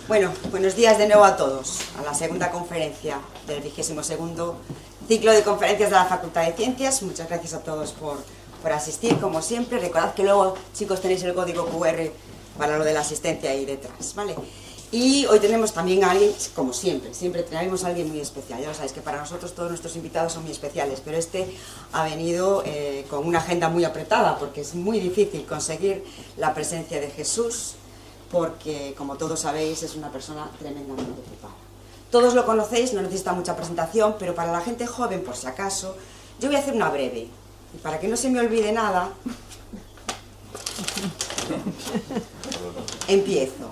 Bueno, buenos días de nuevo a todos, a la segunda conferencia del 22º ciclo de conferencias de la Facultad de Ciencias. Muchas gracias a todos por asistir, como siempre. Recordad que luego, chicos, tenéis el código QR para lo de la asistencia ahí detrás, ¿vale? Y hoy tenemos también a alguien, como siempre traemos a alguien muy especial. Ya lo sabéis que para nosotros todos nuestros invitados son muy especiales, pero este ha venido con una agenda muy apretada, porque es muy difícil conseguir la presencia de Jesús, porque, como todos sabéis, es una persona tremendamente ocupada. Todos lo conocéis, no necesita mucha presentación, pero para la gente joven, por si acaso, yo voy a hacer una breve. Y para que no se me olvide nada, empiezo.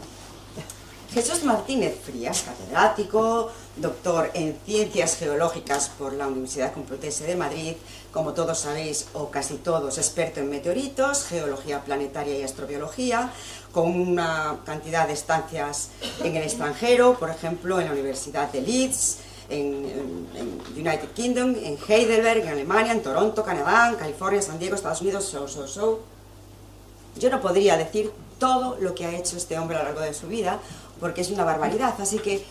Jesús Martínez Frías, catedrático, doctor en Ciencias Geológicas por la Universidad Complutense de Madrid, como todos sabéis, o casi todos, experto en meteoritos, geología planetaria y astrobiología, con una cantidad de estancias en el extranjero, por ejemplo, en la Universidad de Leeds, en United Kingdom, en Heidelberg, en Alemania, en Toronto, Canadá, en California, San Diego, Estados Unidos, Yo no podría decir todo lo que ha hecho este hombre a lo largo de su vida, porque es una barbaridad, así que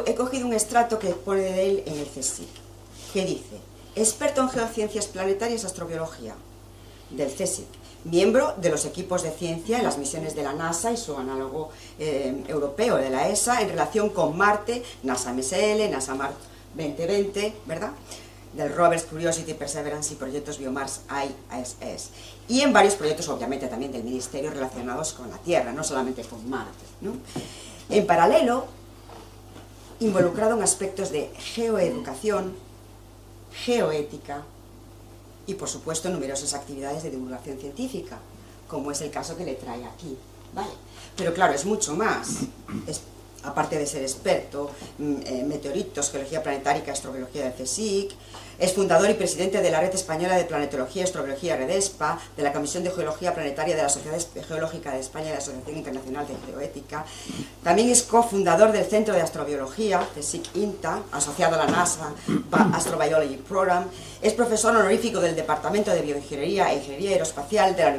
he cogido un extracto que pone de él en el CSIC, que dice: experto en geociencias planetarias y astrobiología, del CSIC, miembro de los equipos de ciencia en las misiones de la NASA y su análogo europeo de la ESA en relación con Marte, NASA MSL, NASA Mars 2020, ¿verdad?, del Rovers Curiosity, Perseverance y proyectos Biomars ISS, y en varios proyectos, obviamente, también del Ministerio relacionados con la Tierra, no solamente con Marte, ¿no? En paralelo, involucrado en aspectos de geoeducación, geoética y, por supuesto, numerosas actividades de divulgación científica, como es el caso que le trae aquí, ¿vale? Pero claro, es mucho más. Aparte de ser experto en meteoritos, geología planetaria y astrobiología del CSIC, es fundador y presidente de la Red Española de Planetología y Astrobiología REDESPA, de la Comisión de Geología Planetaria de la Sociedad Geológica de España y de la Asociación Internacional de Geoética. También es cofundador del Centro de Astrobiología, CSIC-INTA, asociado a la NASA Astrobiology Program. Es profesor honorífico del Departamento de Bioingeniería e Ingeniería Aeroespacial de la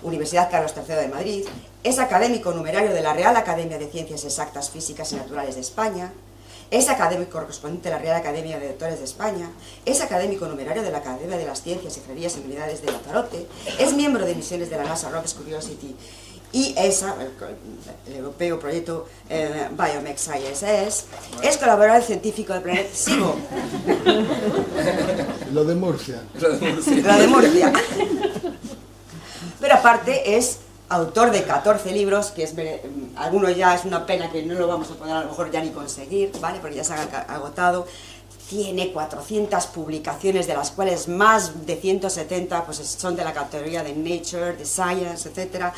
Universidad Carlos III de Madrid. Es académico numerario de la Real Academia de Ciencias Exactas, Físicas y Naturales de España. Es académico correspondiente de la Real Academia de Doctores de España. Es académico numerario de la Academia de las Ciencias, Ingenierías y Humanidades de Lanzarote. Es miembro de misiones de la NASA Rovers Curiosity y ESA, el europeo proyecto Biomex ISS. Es colaborador científico del planeta. Sigo. Lo de Murcia. Lo de Murcia. Pero aparte es autor de 14 libros, que es, algunos ya es una pena que no lo vamos a poder a lo mejor ya ni conseguir, ¿vale?, porque ya se han agotado. Tiene 400 publicaciones, de las cuales más de 170 pues, son de la categoría de Nature, de Science, etc.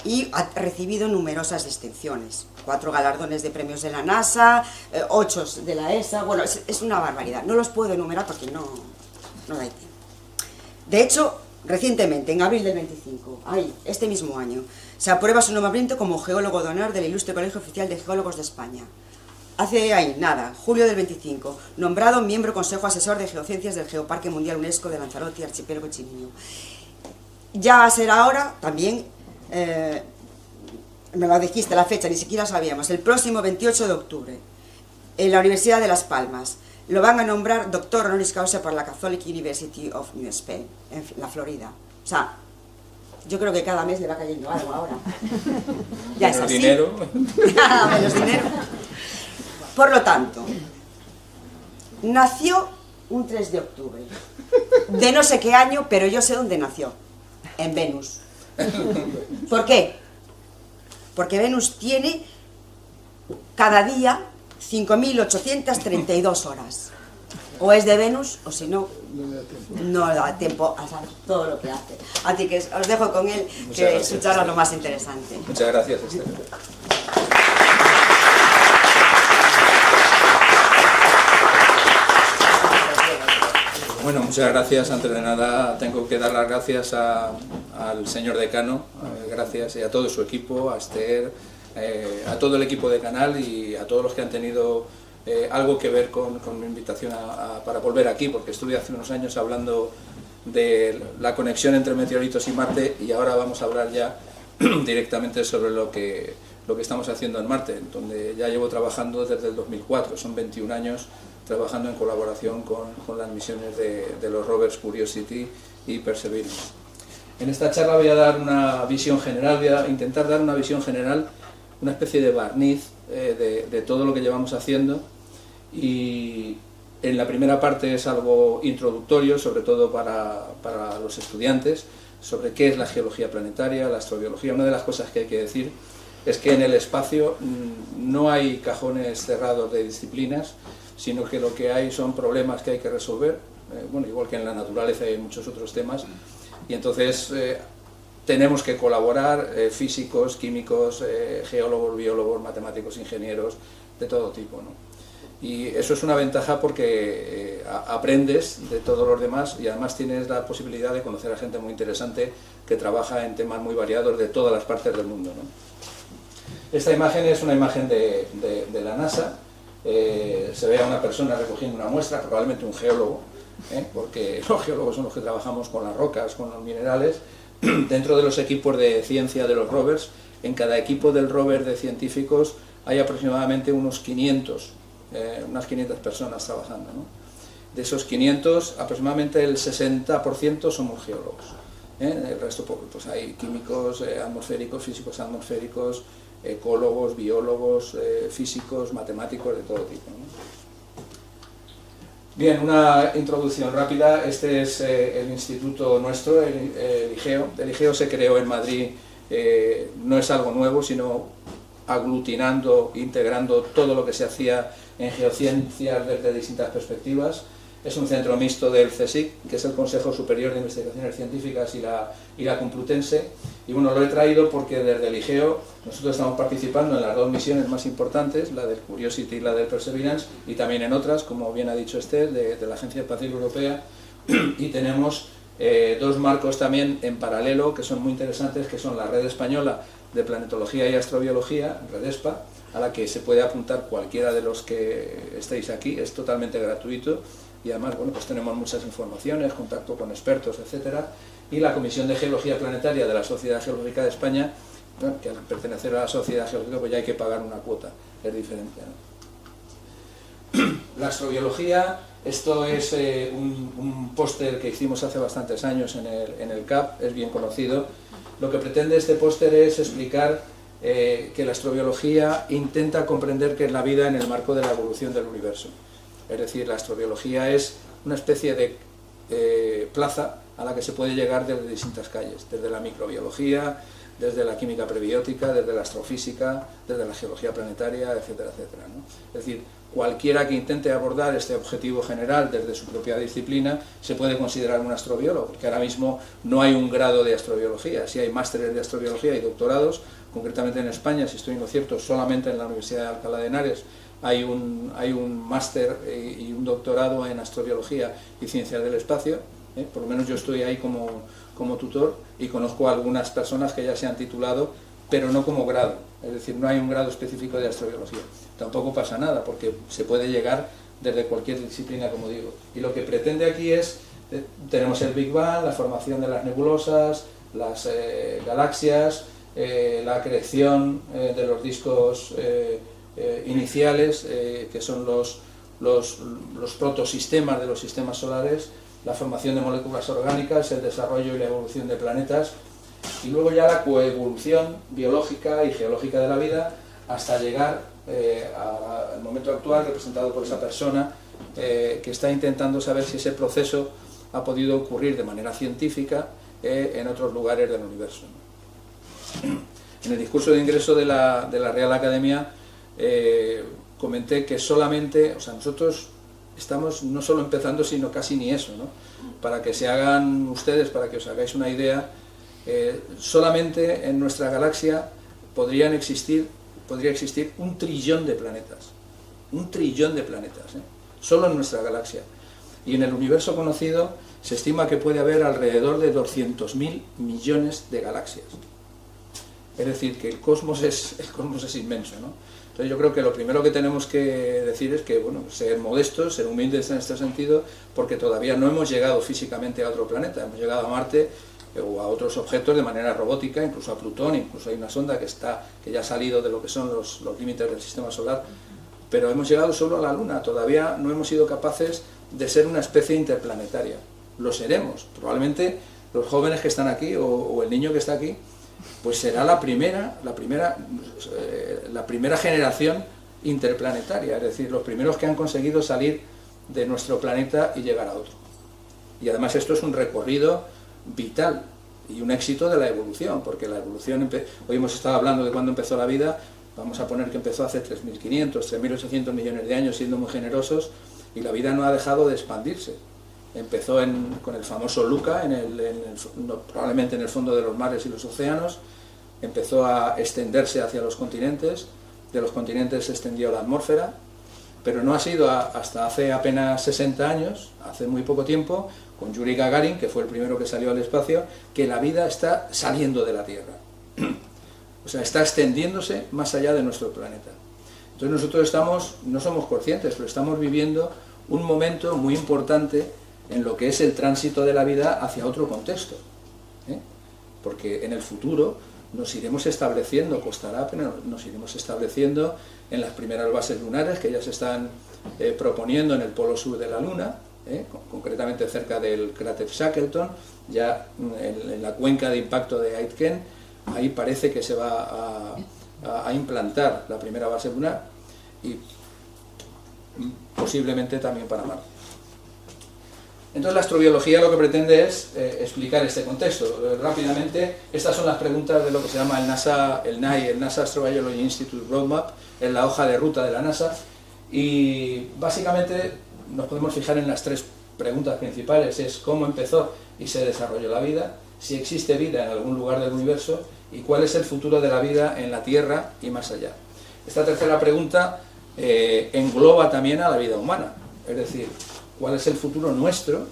Y ha recibido numerosas distinciones. 4 galardones de premios de la NASA, 8 de la ESA, bueno, es una barbaridad. No los puedo enumerar porque no da tiempo. De hecho, recientemente, en abril del 25, este mismo año, se aprueba su nombramiento como geólogo de honor del Ilustre Colegio Oficial de Geólogos de España. Hace julio del 25, nombrado miembro Consejo Asesor de Geociencias del Geoparque Mundial UNESCO de Lanzarote y Archipiélago Chiniño. Ya va a ser ahora, también, me lo dijiste la fecha, ni siquiera sabíamos, el próximo 28 de octubre, en la Universidad de Las Palmas. Lo van a nombrar doctor honoris causa por la Catholic University of New Spain, en la Florida. O sea, yo creo que cada mes le va cayendo algo ahora. Ya es así. Dinero. Menos dinero. Por lo tanto, nació un 3 de octubre, de no sé qué año, pero yo sé dónde nació, en Venus. ¿Por qué? Porque Venus tiene cada día 5.832 horas. O es de Venus, o si no, no da tiempo a saber todo lo que hace. Así que os dejo con él, que es su charla lo más interesante. Muchas gracias, Esther. Bueno, muchas gracias. Antes de nada tengo que dar las gracias al señor decano, gracias, y a todo su equipo, a Esther, a todo el equipo de Canal y a todos los que han tenido algo que ver con mi invitación para volver aquí, porque estuve hace unos años hablando de la conexión entre meteoritos y Marte, y ahora vamos a hablar ya directamente sobre lo que estamos haciendo en Marte, donde ya llevo trabajando desde el 2004, son 21 años trabajando en colaboración con las misiones de los rovers Curiosity y Perseverance. En esta charla voy a dar una visión general, voy a intentar dar una visión general, una especie de barniz de todo lo que llevamos haciendo, y en la primera parte es algo introductorio, sobre todo para los estudiantes, sobre qué es la geología planetaria, la astrobiología. Una de las cosas que hay que decir es que en el espacio no hay cajones cerrados de disciplinas, sino que lo que hay son problemas que hay que resolver, bueno, igual que en la naturaleza hay muchos otros temas, y entonces tenemos que colaborar físicos, químicos, geólogos, biólogos, matemáticos, ingenieros, de todo tipo, ¿no? Y eso es una ventaja porque aprendes de todos los demás y además tienes la posibilidad de conocer a gente muy interesante que trabaja en temas muy variados de todas las partes del mundo, ¿no? Esta imagen es una imagen de la NASA. Se ve a una persona recogiendo una muestra, probablemente un geólogo, porque los geólogos son los que trabajamos con las rocas, con los minerales. Dentro de los equipos de ciencia de los rovers, en cada equipo del rover de científicos hay aproximadamente unas 500 personas trabajando, ¿no? De esos 500, aproximadamente el 60% somos geólogos. El resto, pues hay químicos atmosféricos, físicos atmosféricos, ecólogos, biólogos, físicos, matemáticos, de todo tipo, ¿no? Bien, una introducción rápida. Este es el instituto nuestro, el IGEO. El IGEO se creó en Madrid, no es algo nuevo, sino aglutinando, integrando todo lo que se hacía en geociencias desde distintas perspectivas. Es un centro mixto del CSIC, que es el Consejo Superior de Investigaciones Científicas, y la Complutense. Y bueno, lo he traído porque desde el IGEO nosotros estamos participando en las dos misiones más importantes, la del Curiosity y la del Perseverance, y también en otras, como bien ha dicho Esther, de la Agencia Espacial Europea. Y tenemos dos marcos también en paralelo que son muy interesantes, que son la Red Española de Planetología y Astrobiología, REDESPA, a la que se puede apuntar cualquiera de los que estéis aquí. Es totalmente gratuito. Y además, bueno, pues tenemos muchas informaciones, contacto con expertos, etcétera. Y la Comisión de Geología Planetaria de la Sociedad Geológica de España, bueno, que al pertenecer a la Sociedad Geológica pues ya hay que pagar una cuota, es diferente, ¿no? La astrobiología, esto es un póster que hicimos hace bastantes años en el CAP, es bien conocido. Lo que pretende este póster es explicar que la astrobiología intenta comprender qué es la vida en el marco de la evolución del universo. Es decir, la astrobiología es una especie de plaza a la que se puede llegar desde distintas calles, desde la microbiología, desde la química prebiótica, desde la astrofísica, desde la geología planetaria, etcétera, etcétera, ¿no? Es decir, cualquiera que intente abordar este objetivo general desde su propia disciplina se puede considerar un astrobiólogo, porque ahora mismo no hay un grado de astrobiología, sí hay másteres de astrobiología y doctorados. Concretamente en España, si estoy en lo cierto, solamente en la Universidad de Alcalá de Henares hay un máster y un doctorado en astrobiología y ciencias del espacio. Por lo menos yo estoy ahí como tutor y conozco a algunas personas que ya se han titulado, pero no como grado, es decir, no hay un grado específico de astrobiología. Tampoco pasa nada, porque se puede llegar desde cualquier disciplina, como digo. Y lo que pretende aquí es, tenemos el Big Bang, la formación de las nebulosas, las galaxias, la creación de los discos iniciales, que son los protosistemas de los sistemas solares, la formación de moléculas orgánicas, el desarrollo y la evolución de planetas, y luego ya la coevolución biológica y geológica de la vida, hasta llegar al momento actual, representado por esa persona que está intentando saber si ese proceso ha podido ocurrir de manera científica en otros lugares del universo. En el discurso de ingreso de la Real Academia comenté que solamente, o sea, nosotros estamos no solo empezando, sino casi ni eso, ¿no? Para que se hagan ustedes, para que os hagáis una idea, solamente en nuestra galaxia podría existir 1 trillón de planetas. 1 trillón de planetas, solo en nuestra galaxia. Y en el universo conocido se estima que puede haber alrededor de 200.000 millones de galaxias. Es decir, que el cosmos es inmenso, ¿no? Entonces yo creo que lo primero que tenemos que decir es que, bueno, ser modestos, ser humildes en este sentido, porque todavía no hemos llegado físicamente a otro planeta. Hemos llegado a Marte o a otros objetos de manera robótica, incluso a Plutón, incluso hay una sonda que ya ha salido de lo que son los límites del sistema solar, pero hemos llegado solo a la Luna, todavía no hemos sido capaces de ser una especie interplanetaria. Lo seremos, probablemente los jóvenes que están aquí o el niño que está aquí, pues será la primera generación interplanetaria, es decir, los primeros que han conseguido salir de nuestro planeta y llegar a otro. Y además esto es un recorrido vital y un éxito de la evolución, porque la evolución, hoy hemos estado hablando de cuándo empezó la vida, vamos a poner que empezó hace 3.500, 3.800 millones de años, siendo muy generosos, y la vida no ha dejado de expandirse. Empezó con el famoso LUCA, probablemente en el fondo de los mares y los océanos, empezó a extenderse hacia los continentes, de los continentes se extendió a la atmósfera, pero no ha sido hasta hace apenas 60 años, hace muy poco tiempo, con Yuri Gagarin, que fue el primero que salió al espacio, que la vida está saliendo de la Tierra. O sea, está extendiéndose más allá de nuestro planeta. Entonces nosotros no somos conscientes, pero estamos viviendo un momento muy importante en lo que es el tránsito de la vida hacia otro contexto. Porque en el futuro nos iremos estableciendo, costará, pero nos iremos estableciendo en las primeras bases lunares que ya se están proponiendo en el polo sur de la Luna, concretamente cerca del cráter Shackleton, ya en la cuenca de impacto de Aitken, ahí parece que se va a implantar la primera base lunar y posiblemente también para Marte. Entonces la astrobiología lo que pretende es explicar este contexto. Rápidamente, estas son las preguntas de lo que se llama el NAI, el NASA Astrobiology Institute Roadmap, en la hoja de ruta de la NASA, y básicamente nos podemos fijar en las tres preguntas principales, es cómo empezó y se desarrolló la vida, si existe vida en algún lugar del universo y cuál es el futuro de la vida en la Tierra y más allá. Esta tercera pregunta engloba también a la vida humana, es decir, cuál es el futuro nuestro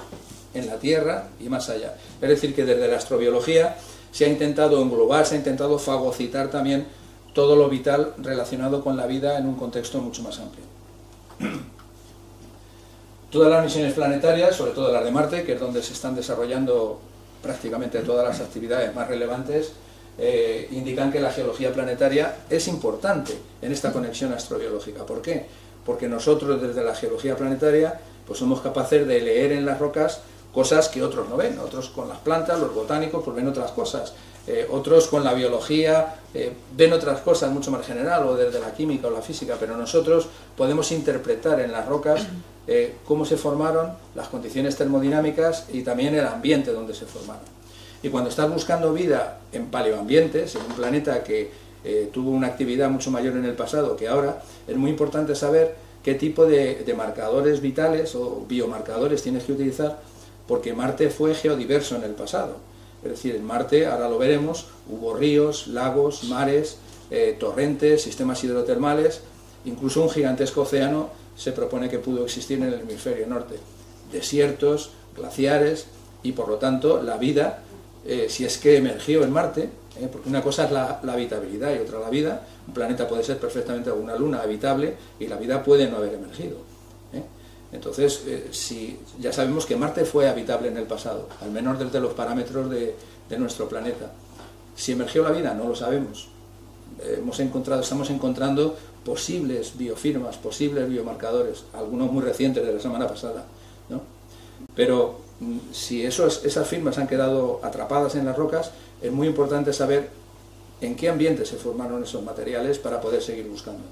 en la Tierra y más allá. Es decir, que desde la astrobiología se ha intentado englobar, se ha intentado fagocitar también todo lo vital relacionado con la vida en un contexto mucho más amplio. Todas las misiones planetarias, sobre todo las de Marte, que es donde se están desarrollando prácticamente todas las actividades más relevantes, indican que la geología planetaria es importante en esta conexión astrobiológica. ¿Por qué? Porque nosotros desde la geología planetaria pues somos capaces de leer en las rocas cosas que otros no ven, otros con las plantas, los botánicos pues ven otras cosas, otros con la biología ven otras cosas mucho más general, o desde la química o la física, pero nosotros podemos interpretar en las rocas cómo se formaron, las condiciones termodinámicas y también el ambiente donde se formaron. Y cuando estás buscando vida en paleoambientes, en un planeta que tuvo una actividad mucho mayor en el pasado que ahora, es muy importante saber qué tipo de marcadores vitales o biomarcadores tienes que utilizar, porque Marte fue geodiverso en el pasado. Es decir, en Marte, ahora lo veremos, hubo ríos, lagos, mares, torrentes, sistemas hidrotermales, incluso un gigantesco océano se propone que pudo existir en el hemisferio norte. Desiertos, glaciares y por lo tanto la vida, si es que emergió en Marte, porque una cosa es la habitabilidad y otra la vida. Un planeta puede ser perfectamente una luna habitable y la vida puede no haber emergido. Entonces, si ya sabemos que Marte fue habitable en el pasado, al menos desde los parámetros de nuestro planeta. Si emergió la vida, no lo sabemos. Estamos encontrando posibles biofirmas, posibles biomarcadores, algunos muy recientes de la semana pasada, ¿no? Pero si esas firmas han quedado atrapadas en las rocas, es muy importante saber en qué ambiente se formaron esos materiales para poder seguir buscando.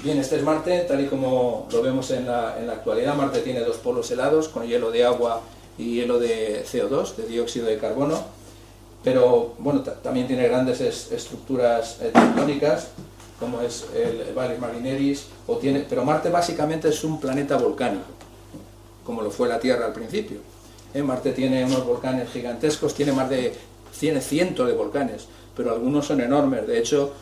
Bien, este es Marte, tal y como lo vemos en la actualidad. Marte tiene dos polos helados, con hielo de agua y hielo de CO2, de dióxido de carbono, pero bueno, también tiene grandes estructuras tectónicas, como es el Valles Marineris, pero Marte básicamente es un planeta volcánico, como lo fue la Tierra al principio. Marte tiene unos volcanes gigantescos, tiene cientos de volcanes, pero algunos son enormes. De hecho,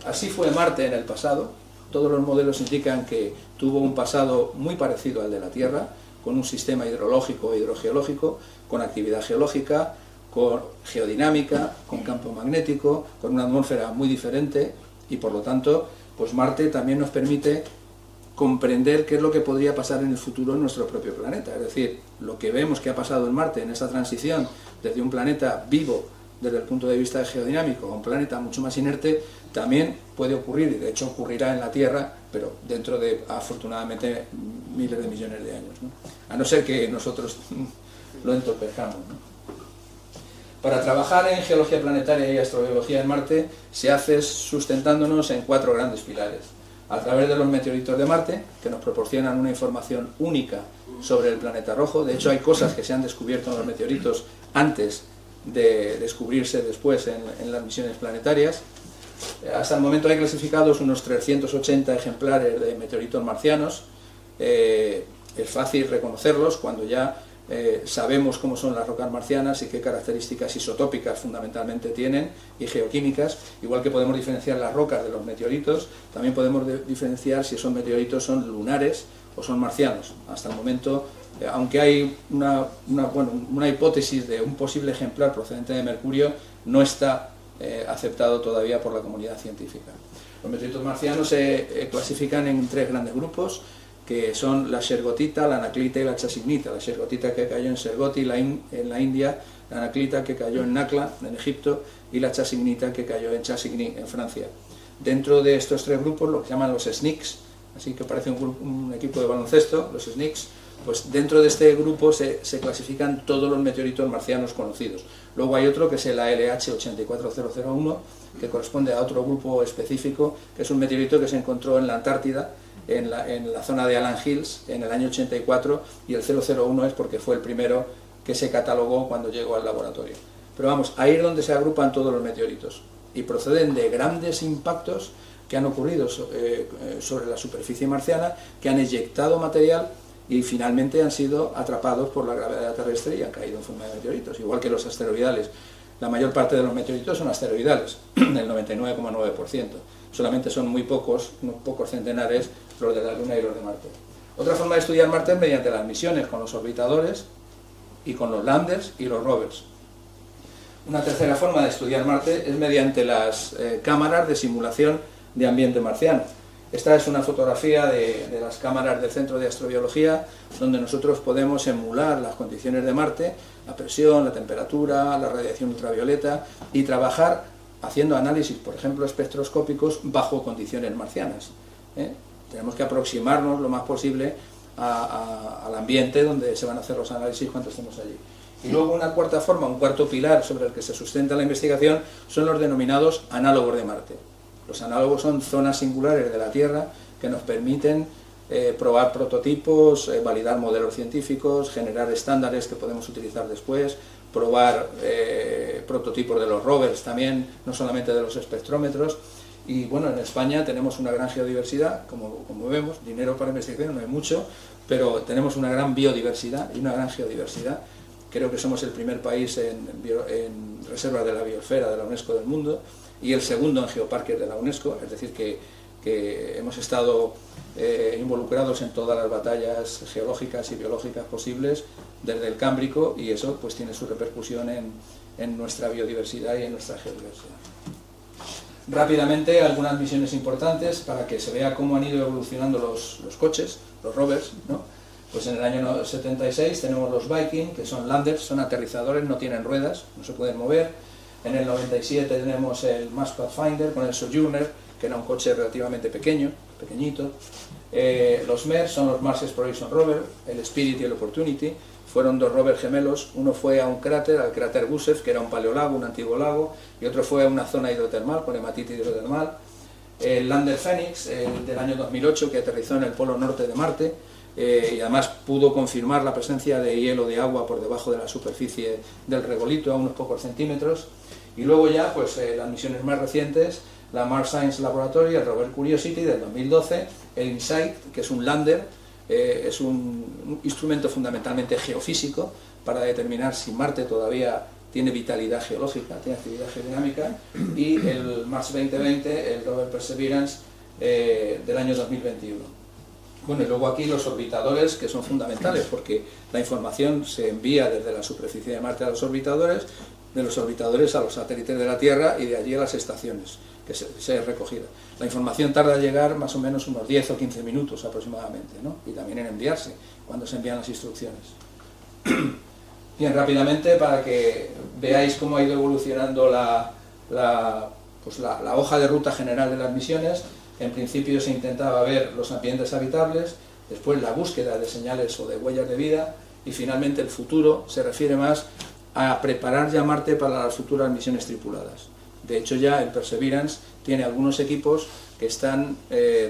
así fue Marte en el pasado. Todos los modelos indican que tuvo un pasado muy parecido al de la Tierra, con un sistema hidrológico e hidrogeológico, con actividad geológica, con geodinámica, con campo magnético, con una atmósfera muy diferente, y por lo tanto, pues Marte también nos permite comprender qué es lo que podría pasar en el futuro en nuestro propio planeta. Es decir, lo que vemos que ha pasado en Marte en esa transición desde un planeta vivo desde el punto de vista geodinámico a un planeta mucho más inerte, también puede ocurrir, y de hecho ocurrirá en la Tierra, pero dentro de, afortunadamente, miles de millones de años, ¿no? A no ser que nosotros lo entorpezcamos, ¿no? Para trabajar en geología planetaria y astrobiología en Marte se hace sustentándonos en 4 grandes pilares. A través de los meteoritos de Marte, que nos proporcionan una información única sobre el planeta rojo. De hecho, hay cosas que se han descubierto en los meteoritos antes de descubrirse después en las misiones planetarias. Hasta el momento hay clasificados unos 380 ejemplares de meteoritos marcianos. Es fácil reconocerlos cuando ya sabemos cómo son las rocas marcianas y qué características isotópicas fundamentalmente tienen y geoquímicas. Igual que podemos diferenciar las rocas de los meteoritos, también podemos diferenciar si esos meteoritos son lunares o son marcianos. Hasta el momento, aunque hay una hipótesis de un posible ejemplar procedente de Mercurio, no está aceptado todavía por la comunidad científica. Los meteoritos marcianos se clasifican en 3 grandes grupos, que son la Shergotita, la Anaclita y la Chasignita. La Shergotita, que cayó en Shergoti en la India, la Anaclita, que cayó en Nakla en Egipto, y la Chasignita, que cayó en Chasigny en Francia. Dentro de estos 3 grupos, lo que llaman los SNICS, así que parece un equipo de baloncesto, los SNICS, pues dentro de este grupo se clasifican todos los meteoritos marcianos conocidos. Luego hay otro que es el ALH 84001, que corresponde a otro grupo específico, que es un meteorito que se encontró en la Antártida, en la zona de Allan Hills, en el año 84, y el 001 es porque fue el primero que se catalogó cuando llegó al laboratorio. Pero vamos, ahí es donde se agrupan todos los meteoritos, y proceden de grandes impactos que han ocurrido sobre la superficie marciana, que han eyectado material y finalmente han sido atrapados por la gravedad terrestre y han caído en forma de meteoritos, igual que los asteroidales. La mayor parte de los meteoritos son asteroidales, el 99,9%. Solamente son muy pocos, unos pocos centenares, los de la Luna y los de Marte. Otra forma de estudiar Marte es mediante las misiones con los orbitadores y con los landers y los rovers. Una tercera forma de estudiar Marte es mediante las cámaras de simulación de ambiente marciano. Esta es una fotografía de las cámaras del Centro de Astrobiología, donde nosotros podemos emular las condiciones de Marte, la presión, la temperatura, la radiación ultravioleta, y trabajar haciendo análisis, por ejemplo, espectroscópicos bajo condiciones marcianas. Tenemos que aproximarnos lo más posible al ambiente donde se van a hacer los análisis cuando estemos allí. Y luego una cuarta forma, un cuarto pilar sobre el que se sustenta la investigación, son los denominados análogos de Marte. Los análogos son zonas singulares de la Tierra que nos permiten probar prototipos, validar modelos científicos, generar estándares que podemos utilizar después, probar prototipos de los rovers también, no solamente de los espectrómetros. Y bueno, en España tenemos una gran geodiversidad, como vemos, dinero para investigación no hay mucho, pero tenemos una gran biodiversidad y una gran geodiversidad. Creo que somos el primer país en reservas de la biosfera de la UNESCO del mundo y el segundo en geoparques de la UNESCO, es decir que hemos estado involucrados en todas las batallas geológicas y biológicas posibles desde el Cámbrico, y eso pues tiene su repercusión en nuestra biodiversidad y en nuestra geodiversidad. Rápidamente, algunas misiones importantes para que se vea cómo han ido evolucionando los coches, los rovers, ¿no? Pues en el año 76 tenemos los Viking, que son landers, son aterrizadores, no tienen ruedas, no se pueden mover. En el 97 tenemos el Mars Pathfinder con el Sojourner, que era un coche relativamente pequeñito. Los MER son los Mars Exploration Rover, el Spirit y el Opportunity. Fueron 2 rovers gemelos, uno fue a un cráter, al cráter Gusev, que era un paleolago, un antiguo lago, y otro fue a una zona hidrotermal, con hematita hidrotermal. El Lander Phoenix, el del año 2008, que aterrizó en el polo norte de Marte, y además pudo confirmar la presencia de hielo de agua por debajo de la superficie del regolito a unos pocos centímetros. Y luego ya, pues las misiones más recientes, la Mars Science Laboratory, el rover Curiosity del 2012, el InSight, que es un lander, es un instrumento fundamentalmente geofísico para determinar si Marte todavía tiene vitalidad geológica, tiene actividad geodinámica, y el Mars 2020, el rover Perseverance del año 2021. Bueno, y luego aquí los orbitadores, que son fundamentales porque la información se envía desde la superficie de Marte a los orbitadores, de los orbitadores a los satélites de la Tierra y de allí a las estaciones, que se es recogida. La información tarda en llegar más o menos unos 10 o 15 minutos aproximadamente, ¿no? Y también en enviarse, cuando se envían las instrucciones. Bien, rápidamente, para que veáis cómo ha ido evolucionando la hoja de ruta general de las misiones. En principio se intentaba ver los ambientes habitables, después la búsqueda de señales o de huellas de vida, y finalmente el futuro se refiere más a preparar ya Marte para las futuras misiones tripuladas. De hecho, ya el Perseverance tiene algunos equipos que están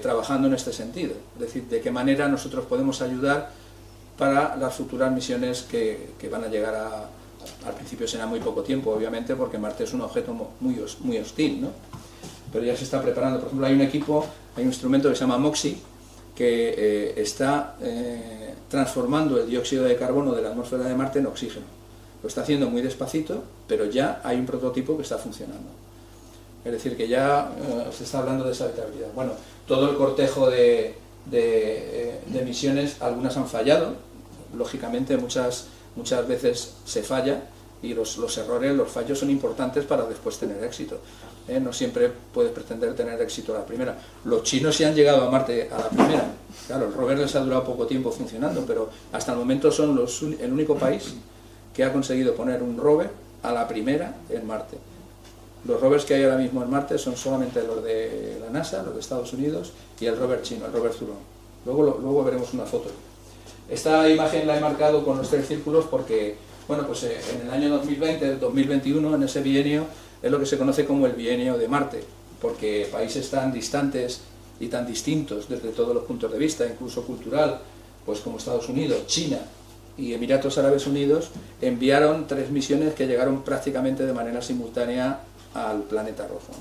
trabajando en este sentido, es decir, de qué manera nosotros podemos ayudar para las futuras misiones que van a llegar al principio será muy poco tiempo, obviamente, porque Marte es un objeto muy hostil, ¿no? Pero ya se está preparando. Por ejemplo, hay un equipo, hay un instrumento que se llama MOXIE, que está transformando el dióxido de carbono de la atmósfera de Marte en oxígeno. Lo está haciendo muy despacito, pero ya hay un prototipo que está funcionando. Es decir, que ya se está hablando de esa habitabilidad. Bueno, todo el cortejo de misiones, algunas han fallado, lógicamente muchas veces se falla, y los errores, los fallos son importantes para después tener éxito. No siempre puedes pretender tener éxito a la primera. Los chinos sí han llegado a Marte a la primera. Claro, el rover les ha durado poco tiempo funcionando, pero hasta el momento son el único país que ha conseguido poner un rover a la primera en Marte. Los rovers que hay ahora mismo en Marte son solamente los de la NASA, los de Estados Unidos, y el rover chino, el rover Zhurong. Luego veremos una foto. Esta imagen la he marcado con los 3 círculos porque, bueno, pues en el año 2020-2021, en ese bienio, es lo que se conoce como el bienio de Marte, porque países tan distantes y tan distintos desde todos los puntos de vista, incluso cultural, pues como Estados Unidos, China y Emiratos Árabes Unidos, enviaron 3 misiones que llegaron prácticamente de manera simultánea al planeta rojo.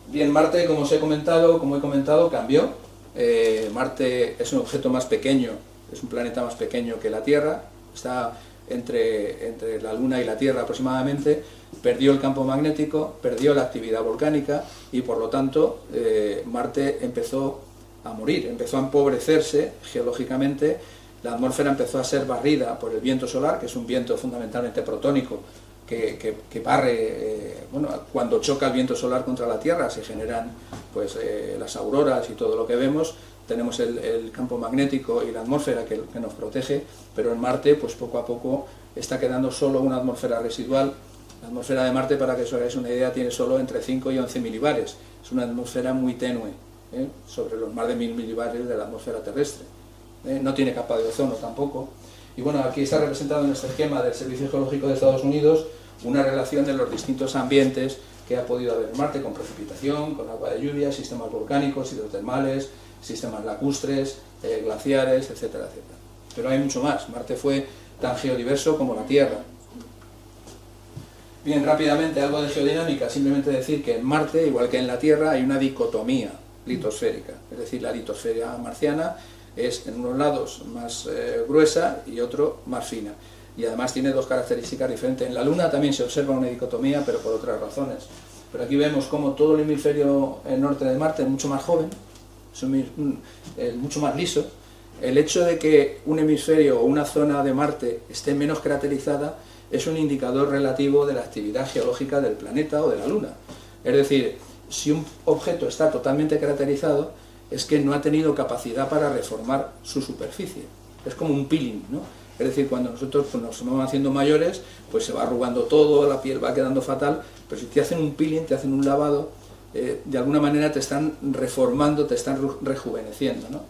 Bien, Marte, como he comentado, cambió. Marte es un objeto más pequeño, es un planeta más pequeño que la Tierra, está entre la Luna y la Tierra aproximadamente, perdió el campo magnético, perdió la actividad volcánica y por lo tanto Marte empezó a morir, empezó a empobrecerse geológicamente, la atmósfera empezó a ser barrida por el viento solar, que es un viento fundamentalmente protónico, que barre, bueno, cuando choca el viento solar contra la Tierra se generan pues, las auroras y todo lo que vemos, tenemos el campo magnético y la atmósfera que nos protege, pero en Marte pues poco a poco está quedando solo una atmósfera residual. La atmósfera de Marte, para que os hagáis una idea, tiene solo entre 5 y 11 milibares, es una atmósfera muy tenue, sobre los más de 1000 milibares de la atmósfera terrestre, no tiene capa de ozono tampoco. Y bueno, aquí está representado en este esquema del Servicio Geológico de Estados Unidos una relación de los distintos ambientes que ha podido haber en Marte, con precipitación, con agua de lluvia, sistemas volcánicos, hidrotermales, sistemas lacustres, glaciares, etcétera, etcétera. Pero hay mucho más. Marte fue tan geodiverso como la Tierra. Bien, rápidamente, algo de geodinámica. Simplemente decir que en Marte, igual que en la Tierra, hay una dicotomía litosférica. Es decir, la litosfera marciana es en unos lados más gruesa y otro más fina. Y además tiene 2 características diferentes. En la Luna también se observa una dicotomía, pero por otras razones. Pero aquí vemos como todo el hemisferio norte de Marte es mucho más joven, es mucho más liso. El hecho de que un hemisferio o una zona de Marte esté menos craterizada es un indicador relativo de la actividad geológica del planeta o de la Luna. Es decir, si un objeto está totalmente craterizado, es que no ha tenido capacidad para reformar su superficie. Es como un peeling, ¿no? Es decir, cuando nosotros pues, nos vamos haciendo mayores, pues se va arrugando todo, la piel va quedando fatal, pero si te hacen un peeling, te hacen un lavado, de alguna manera te están reformando, te están rejuveneciendo, ¿no?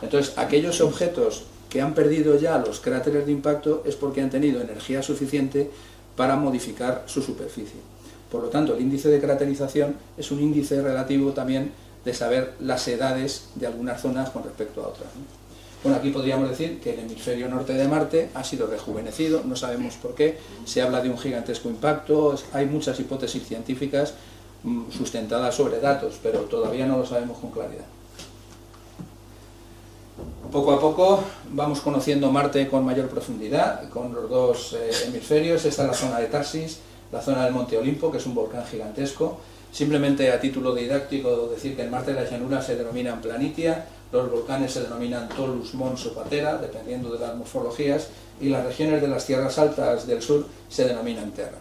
Entonces, aquellos objetos que han perdido ya los cráteres de impacto es porque han tenido energía suficiente para modificar su superficie. Por lo tanto, el índice de craterización es un índice relativo también de saber las edades de algunas zonas con respecto a otras, ¿no? Bueno, aquí podríamos decir que el hemisferio norte de Marte ha sido rejuvenecido, no sabemos por qué, se habla de un gigantesco impacto, hay muchas hipótesis científicas sustentadas sobre datos, pero todavía no lo sabemos con claridad. Poco a poco vamos conociendo Marte con mayor profundidad, con los 2 hemisferios. Esta es la zona de Tarsis, la zona del Monte Olimpo, que es un volcán gigantesco. Simplemente a título didáctico decir que en Marte las llanuras se denominan planitia, los volcanes se denominan Tolus, Mons o Patera, dependiendo de las morfologías, y las regiones de las tierras altas del sur se denominan Terra.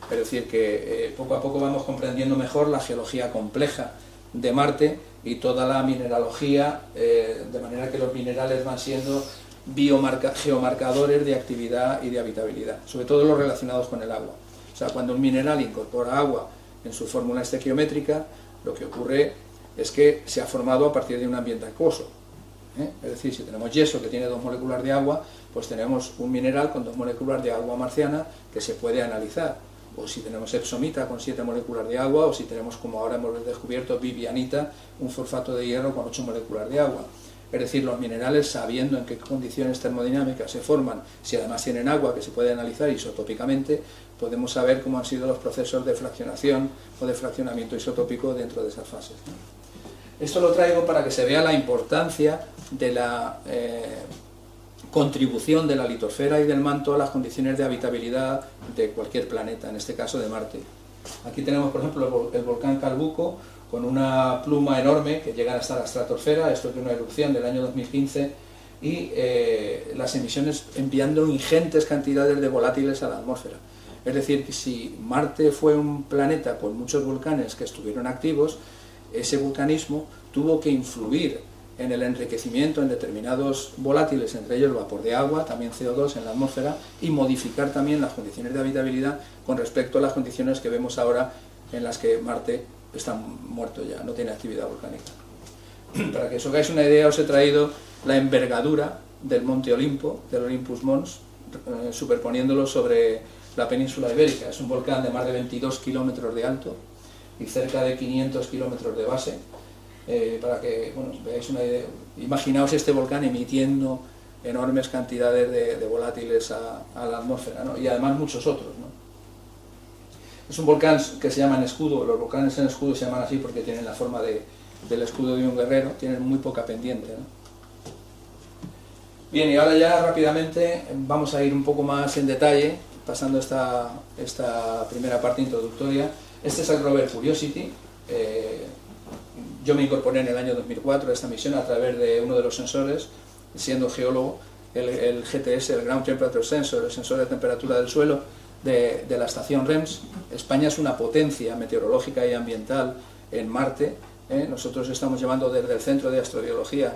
Es decir, que poco a poco vamos comprendiendo mejor la geología compleja de Marte y toda la mineralogía, de manera que los minerales van siendo geomarcadores de actividad y de habitabilidad, sobre todo los relacionados con el agua. O sea, cuando un mineral incorpora agua en su fórmula estequiométrica, lo que ocurre es que se ha formado a partir de un ambiente acuoso. Es decir, si tenemos yeso que tiene 2 moléculas de agua, pues tenemos un mineral con 2 moléculas de agua marciana que se puede analizar. O si tenemos epsomita con 7 moléculas de agua, o si tenemos, como ahora hemos descubierto, vivianita, un fosfato de hierro con 8 moléculas de agua. Es decir, los minerales, sabiendo en qué condiciones termodinámicas se forman, si además tienen agua que se puede analizar isotópicamente, podemos saber cómo han sido los procesos de fraccionación o de fraccionamiento isotópico dentro de esas fases, ¿no? Esto lo traigo para que se vea la importancia de la contribución de la litosfera y del manto a las condiciones de habitabilidad de cualquier planeta, en este caso de Marte. Aquí tenemos, por ejemplo, el volcán Calbuco, con una pluma enorme que llega hasta la estratosfera. Esto es de una erupción del año 2015, y las emisiones enviando ingentes cantidades de volátiles a la atmósfera. Es decir, que si Marte fue un planeta con muchos volcanes que estuvieron activos, ese vulcanismo tuvo que influir en el enriquecimiento en determinados volátiles, entre ellos vapor de agua, también CO2 en la atmósfera, y modificar también las condiciones de habitabilidad con respecto a las condiciones que vemos ahora en las que Marte está muerto ya, no tiene actividad volcánica. Para que os hagáis una idea, os he traído la envergadura del monte Olimpo, del Olympus Mons, superponiéndolo sobre la península ibérica. Es un volcán de más de 22 kilómetros de alto y cerca de 500 kilómetros de base. Para que veáis una idea, imaginaos este volcán emitiendo enormes cantidades de volátiles a la atmósfera, ¿no? Y además muchos otros, ¿no? Es un volcán que se llama en escudo. Los volcanes en escudo se llaman así porque tienen la forma del escudo de un guerrero, tienen muy poca pendiente, ¿no? Bien, y ahora ya rápidamente vamos a ir un poco más en detalle, pasando esta primera parte introductoria. Este es el rover Curiosity. Yo me incorporé en el año 2004 a esta misión a través de uno de los sensores, siendo geólogo, el GTS, el Ground Temperature Sensor, el sensor de temperatura del suelo de la estación REMS. España es una potencia meteorológica y ambiental en Marte. Nosotros estamos llevando desde el Centro de Astrobiología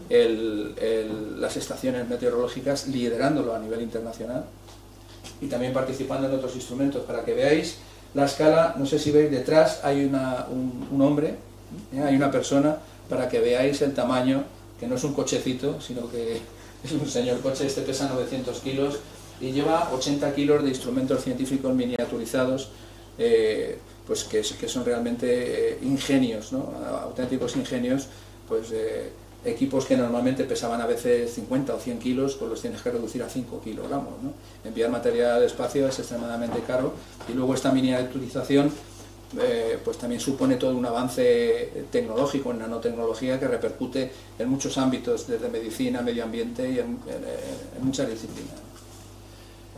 las estaciones meteorológicas, liderándolo a nivel internacional, y también participando en otros instrumentos. Para que veáis la escala, no sé si veis detrás, hay un hombre, hay una persona, para que veáis el tamaño, que no es un cochecito, sino que es un señor coche. Este pesa 900 kilos y lleva 80 kilos de instrumentos científicos miniaturizados, pues que son realmente ingenios, ¿no? Auténticos ingenios, pues equipos que normalmente pesaban a veces 50 o 100 kilos, pues los tienes que reducir a 5 kilogramos, ¿no? Enviar material al espacio es extremadamente caro, y luego esta miniaturización pues también supone todo un avance tecnológico en nanotecnología que repercute en muchos ámbitos, desde medicina, medio ambiente y en muchas disciplinas.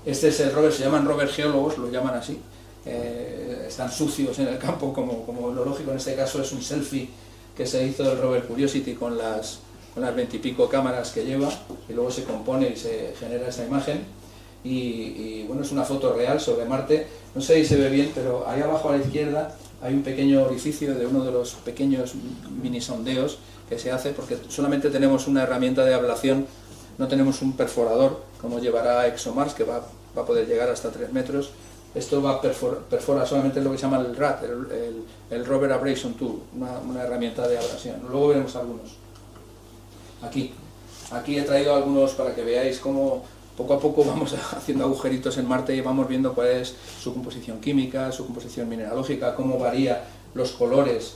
Este es el rover, se llaman rover geólogos, lo llaman así. Están sucios en el campo, como lo lógico. En este caso es un selfie que se hizo del rover Curiosity con las 20 y pico cámaras que lleva, y luego se compone y se genera esta imagen. Y bueno, es una foto real sobre Marte. No sé si se ve bien, pero ahí abajo a la izquierda hay un pequeño orificio de uno de los pequeños mini sondeos que se hace, porque solamente tenemos una herramienta de ablación, no tenemos un perforador como llevará ExoMars, que va a poder llegar hasta 3 metros. Esto perfora solamente lo que se llama el RAT, el Rover Abrasion Tool, una herramienta de abrasión. Luego veremos algunos. Aquí he traído algunos para que veáis cómo poco a poco vamos haciendo agujeritos en Marte y vamos viendo cuál es su composición química, su composición mineralógica, cómo varía los colores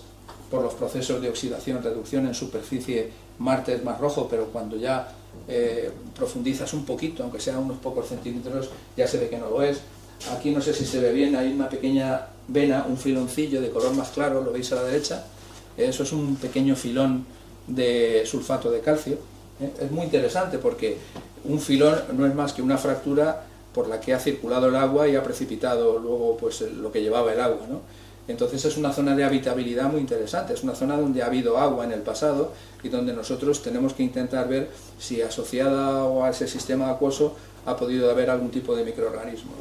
por los procesos de oxidación, reducción. En superficie Marte es más rojo, pero cuando ya profundizas un poquito, aunque sea unos pocos centímetros, ya se ve que no lo es. Aquí no sé si se ve bien, hay una pequeña vena, un filoncillo de color más claro, lo veis a la derecha. Eso es un pequeño filón de sulfato de calcio. Es muy interesante porque un filón no es más que una fractura por la que ha circulado el agua y ha precipitado luego pues lo que llevaba el agua, ¿no? Entonces es una zona de habitabilidad muy interesante, es una zona donde ha habido agua en el pasado y donde nosotros tenemos que intentar ver si asociada o a ese sistema acuoso ha podido haber algún tipo de microorganismo.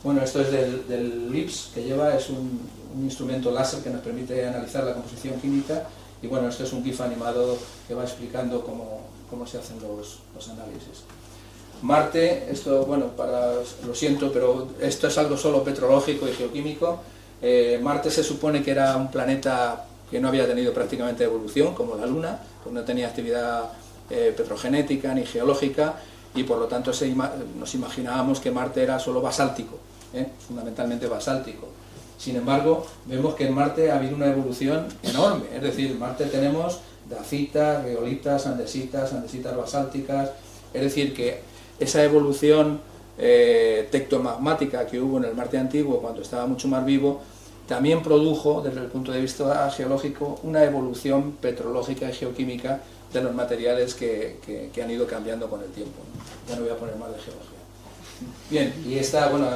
Bueno, esto es del LIPS que lleva, es un instrumento láser que nos permite analizar la composición química, y bueno, esto es un GIF animado que va explicando cómo se hacen los análisis. Marte, esto, bueno, lo siento, pero esto es algo solo petrológico y geoquímico. Marte se supone que era un planeta que no había tenido prácticamente evolución, como la Luna, pues no tenía actividad petrogenética ni geológica, y por lo tanto nos imaginábamos que Marte era solo basáltico, fundamentalmente basáltico. Sin embargo, vemos que en Marte ha habido una evolución enorme, es decir, en Marte tenemos dacitas, riolitas, andesitas basálticas, es decir, que esa evolución tectomagmática que hubo en el Marte antiguo cuando estaba mucho más vivo, también produjo, desde el punto de vista geológico, una evolución petrológica y geoquímica de los materiales que han ido cambiando con el tiempo. Ya no voy a poner más de geología. Bien, y esta, bueno,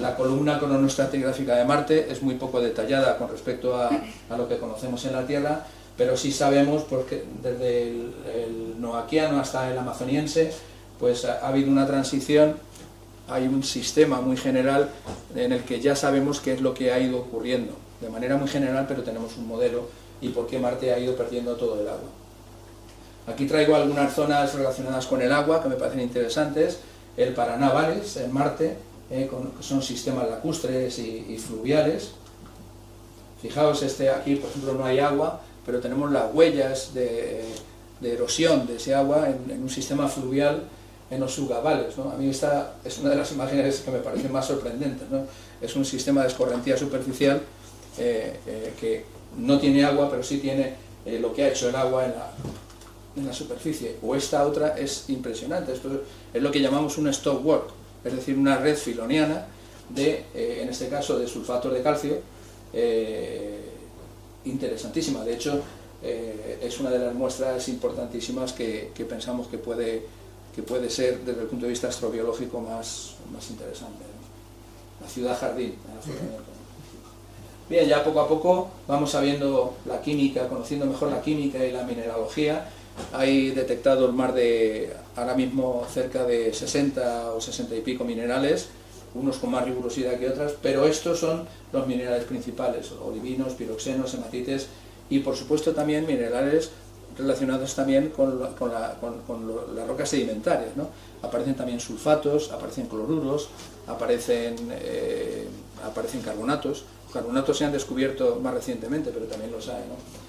la columna cronoestratigráfica de Marte es muy poco detallada con respecto a lo que conocemos en la Tierra, pero sí sabemos, porque desde el noaquiano hasta el amazoniense, pues ha habido una transición, hay un sistema muy general en el que ya sabemos qué es lo que ha ido ocurriendo, de manera muy general, pero tenemos un modelo y por qué Marte ha ido perdiendo todo el agua. Aquí traigo algunas zonas relacionadas con el agua que me parecen interesantes. El Paraná Valles, en Marte, que son sistemas lacustres y fluviales. Fijaos, aquí por ejemplo no hay agua, pero tenemos las huellas de erosión de ese agua en un sistema fluvial en los Sugavales, ¿no? A mí esta es una de las imágenes que me parecen más sorprendentes, ¿no? Es un sistema de escorrentía superficial que no tiene agua, pero sí tiene lo que ha hecho el agua en la superficie. O esta otra es impresionante, esto es lo que llamamos un stockwork, es decir, una red filoniana en este caso de sulfatos de calcio, interesantísima. De hecho, es una de las muestras importantísimas que pensamos que puede ser desde el punto de vista astrobiológico más interesante, ¿no? La ciudad jardín. Bien, ya poco a poco vamos sabiendo la química, conociendo mejor la química y la mineralogía. Hay detectado el mar de ahora mismo cerca de 60 o 60 y pico minerales, unos con más rigurosidad que otras, pero estos son los minerales principales: olivinos, piroxenos, hematites y por supuesto también minerales relacionados también con las rocas sedimentarias, ¿no? Aparecen también sulfatos, aparecen cloruros, aparecen carbonatos. Los carbonatos se han descubierto más recientemente, pero también los hay, ¿no?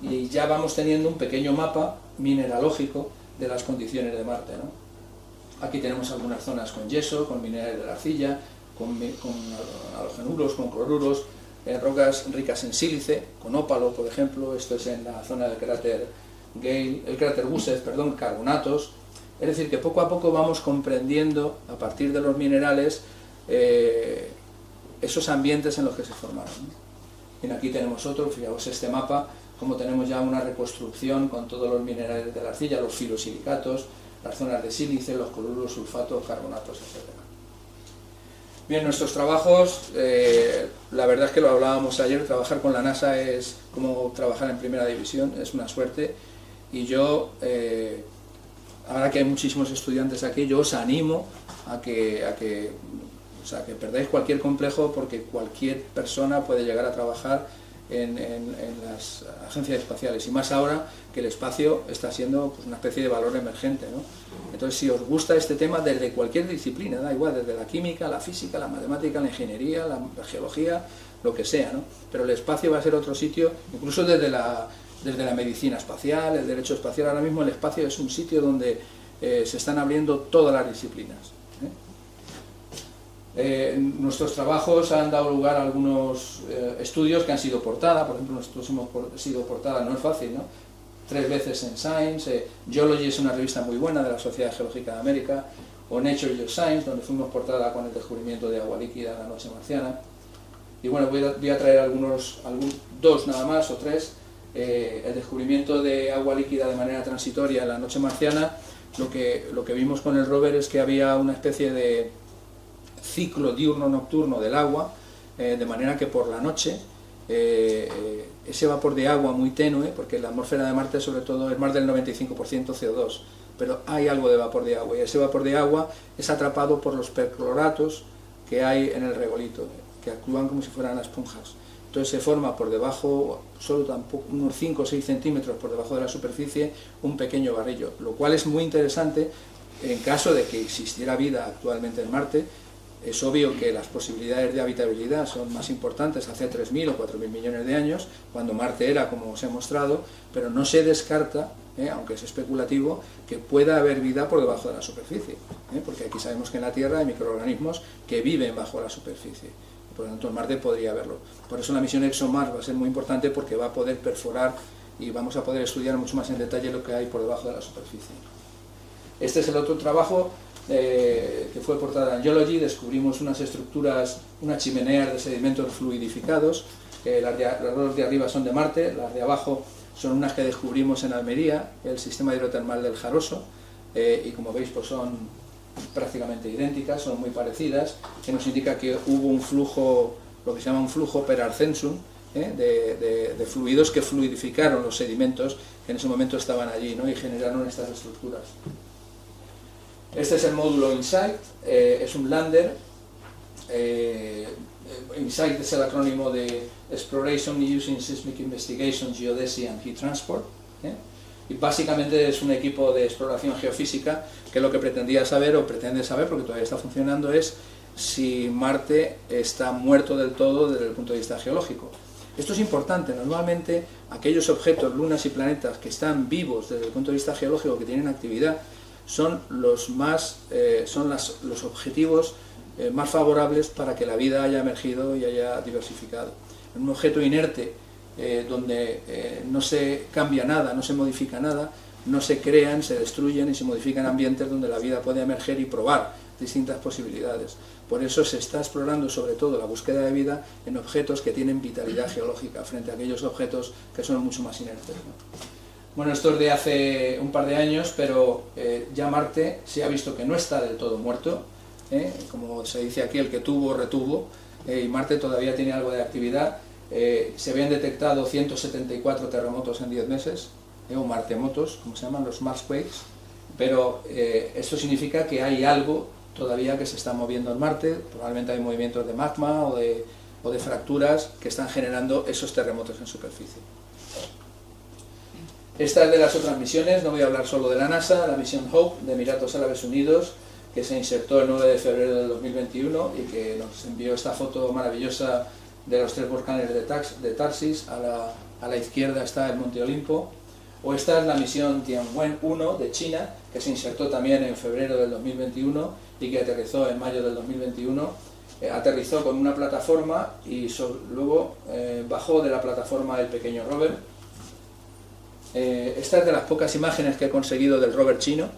Y ya vamos teniendo un pequeño mapa mineralógico de las condiciones de Marte, ¿no? Aquí tenemos algunas zonas con yeso, con minerales de la arcilla, con halogenuros, con cloruros, rocas ricas en sílice, con ópalo, por ejemplo. Esto es en la zona del cráter Gale, el cráter Gusev, perdón, carbonatos. Es decir, que poco a poco vamos comprendiendo, a partir de los minerales, esos ambientes en los que se formaron, ¿no? Bien, aquí tenemos otro, fijaos este mapa, como tenemos ya una reconstrucción con todos los minerales de la arcilla, los filosilicatos, las zonas de sílice, los cloruros, sulfatos, carbonatos, etc. Bien, nuestros trabajos, la verdad es que lo hablábamos ayer, trabajar con la NASA es como trabajar en primera división, es una suerte, y yo, ahora que hay muchísimos estudiantes aquí, yo os animo a que perdáis cualquier complejo, porque cualquier persona puede llegar a trabajar en las agencias espaciales, y más ahora que el espacio está siendo pues una especie de valor emergente, ¿no? Entonces, si os gusta este tema, desde cualquier disciplina, da igual, desde la química, la física, la matemática, la ingeniería, la geología, lo que sea, ¿no? Pero el espacio va a ser otro sitio, incluso desde la medicina espacial, el derecho espacial. Ahora mismo el espacio es un sitio donde se están abriendo todas las disciplinas, nuestros trabajos han dado lugar a algunos estudios que han sido portada. Por ejemplo, nosotros hemos sido portada, no es fácil, ¿no? 3 veces en Science, Geology es una revista muy buena de la Sociedad Geológica de América, o Nature Geoscience, donde fuimos portada con el descubrimiento de agua líquida en la noche marciana. Y bueno, voy a traer dos nada más, o 3. El descubrimiento de agua líquida de manera transitoria en la noche marciana. Lo que vimos con el rover es que había una especie de ciclo diurno-nocturno del agua, de manera que por la noche ese vapor de agua muy tenue, porque la atmósfera de Marte sobre todo es más del 95% CO2, pero hay algo de vapor de agua, y ese vapor de agua es atrapado por los percloratos que hay en el regolito, que actúan como si fueran esponjas. Entonces se forma por debajo, solo tampoco, unos 5 o 6 centímetros por debajo de la superficie, un pequeño barrillo, lo cual es muy interesante en caso de que existiera vida actualmente en Marte. Es obvio que las posibilidades de habitabilidad son más importantes hace 3.000 o 4.000 millones de años, cuando Marte era como os he mostrado, pero no se descarta, aunque es especulativo, que pueda haber vida por debajo de la superficie, porque aquí sabemos que en la Tierra hay microorganismos que viven bajo la superficie, por lo tanto en Marte podría haberlo. Por eso la misión ExoMars va a ser muy importante, porque va a poder perforar y vamos a poder estudiar mucho más en detalle lo que hay por debajo de la superficie. Este es el otro trabajo que fue portada en Geology. Descubrimos unas estructuras, unas chimeneas de sedimentos fluidificados. Las dos de arriba son de Marte, las de abajo son unas que descubrimos en Almería, el sistema hidrotermal del Jaroso, y como veis pues son prácticamente idénticas, son muy parecidas, que nos indica que hubo un flujo, lo que se llama un flujo per ascensum, de fluidos que fluidificaron los sedimentos que en ese momento estaban allí, ¿no? Y generaron estas estructuras. Este es el módulo InSight, es un lander. InSight es el acrónimo de Exploration Using Seismic Investigation, Geodesy and Heat Transport, y básicamente es un equipo de exploración geofísica que lo que pretendía saber, o pretende saber porque todavía está funcionando, es si Marte está muerto del todo desde el punto de vista geológico. Esto es importante. Normalmente aquellos objetos, lunas y planetas que están vivos desde el punto de vista geológico, que tienen actividad, son los objetivos más favorables para que la vida haya emergido y haya diversificado. En un objeto inerte, donde no se cambia nada, no se modifica nada, no se crean, se destruyen y se modifican ambientes donde la vida puede emerger y probar distintas posibilidades. Por eso se está explorando sobre todo la búsqueda de vida en objetos que tienen vitalidad geológica frente a aquellos objetos que son mucho más inertes, ¿no? Bueno, esto es de hace un par de años, pero ya Marte se ha visto que no está del todo muerto, como se dice aquí, el que tuvo, retuvo, y Marte todavía tiene algo de actividad. Se habían detectado 174 terremotos en 10 meses, o martemotos, como se llaman, los Marsquakes, pero esto significa que hay algo todavía que se está moviendo en Marte. Probablemente hay movimientos de magma o de fracturas que están generando esos terremotos en superficie. Esta es de las otras misiones. No voy a hablar solo de la NASA, la misión Hope de Emiratos Árabes Unidos, que se insertó el 9 de febrero del 2021 y que nos envió esta foto maravillosa de los 3 volcanes de Tarsis. A la izquierda está el Monte Olimpo. O esta es la misión Tianwen-1 de China, que se insertó también en febrero del 2021 y que aterrizó en mayo del 2021. Aterrizó con una plataforma y luego bajó de la plataforma el pequeño rover. Esta es de las pocas imágenes que he conseguido del rover chino.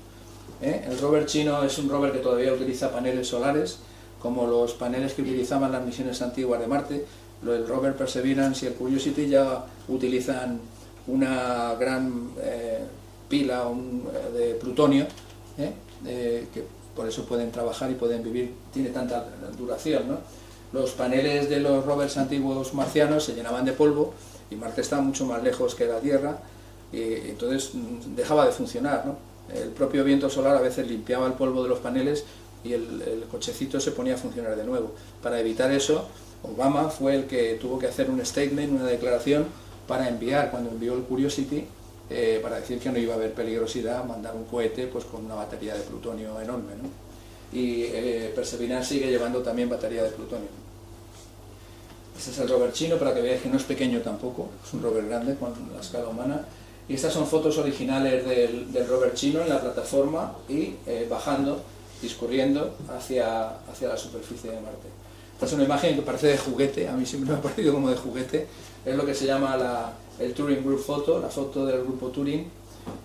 El rover chino es un rover que todavía utiliza paneles solares, como los paneles que utilizaban las misiones antiguas de Marte. El rover Perseverance y el Curiosity ya utilizan una gran pila de plutonio, que por eso pueden trabajar y pueden vivir, tiene tanta duración, ¿no? Los paneles de los rovers antiguos marcianos se llenaban de polvo y Marte está mucho más lejos que la Tierra, y entonces dejaba de funcionar, ¿no? El propio viento solar a veces limpiaba el polvo de los paneles y el cochecito se ponía a funcionar de nuevo. Para evitar eso, Obama fue el que tuvo que hacer un statement, una declaración, para enviar, cuando envió el Curiosity, para decir que no iba a haber peligrosidad, mandar un cohete pues con una batería de plutonio enorme, ¿no? Y Perseverance sigue llevando también batería de plutonio. Este es el rover chino, para que veáis que no es pequeño tampoco, es un rover grande con la escala humana. Y estas son fotos originales del rover chino en la plataforma y bajando, discurriendo hacia la superficie de Marte. Esta es una imagen que parece de juguete, a mí siempre me ha parecido como de juguete. Es lo que se llama el Turing Group Photo, la foto del grupo Turing.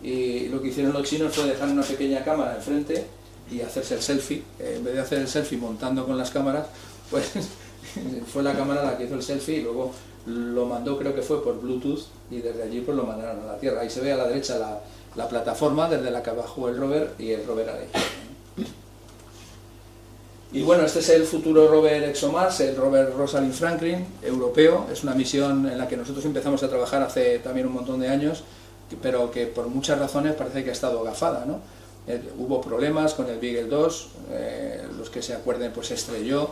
Y lo que hicieron los chinos fue dejar una pequeña cámara enfrente y hacerse el selfie. En vez de hacer el selfie montando con las cámaras, pues fue la cámara la que hizo el selfie y luego lo mandó, creo que fue por Bluetooth, y desde allí pues lo mandaron a la Tierra. Ahí se ve a la derecha la plataforma desde la que bajó el rover y el rover a la izquierda. Y bueno, este es el futuro rover ExoMars, el rover Rosalind Franklin, europeo. Es una misión en la que nosotros empezamos a trabajar hace también un montón de años, pero que por muchas razones parece que ha estado agafada, ¿no? Hubo problemas con el Beagle 2, los que se acuerden pues se estrelló,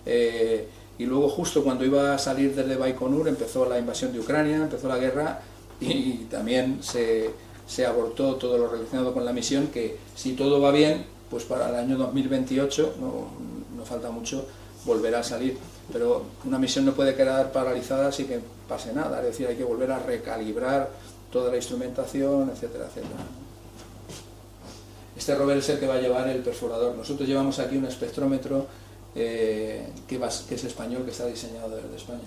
y luego justo cuando iba a salir desde Baikonur empezó la invasión de Ucrania, empezó la guerra y también se abortó todo lo relacionado con la misión, que si todo va bien, pues para el año 2028, no falta mucho, volverá a salir. Pero una misión no puede quedar paralizada sin que pase nada, es decir, hay que volver a recalibrar toda la instrumentación, etcétera, etcétera. Este rover es el que va a llevar el perforador. Nosotros llevamos aquí un espectrómetro que es español, que está diseñado desde España.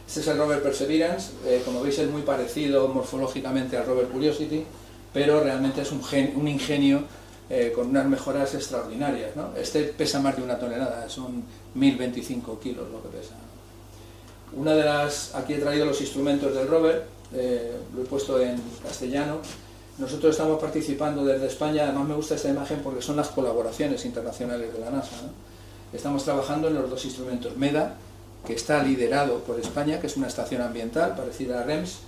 Este es el rover Perseverance, como veis es muy parecido morfológicamente al rover Curiosity, pero realmente es un ingenio con unas mejoras extraordinarias, ¿no? Este pesa más de 1 tonelada, son 1025 kilos lo que pesa. Aquí he traído los instrumentos del rover, lo he puesto en castellano. Nosotros estamos participando desde España, además me gusta esta imagen porque son las colaboraciones internacionales de la NASA, ¿no? Estamos trabajando en los 2 instrumentos, MEDA, que está liderado por España, que es una estación ambiental parecida a REMS,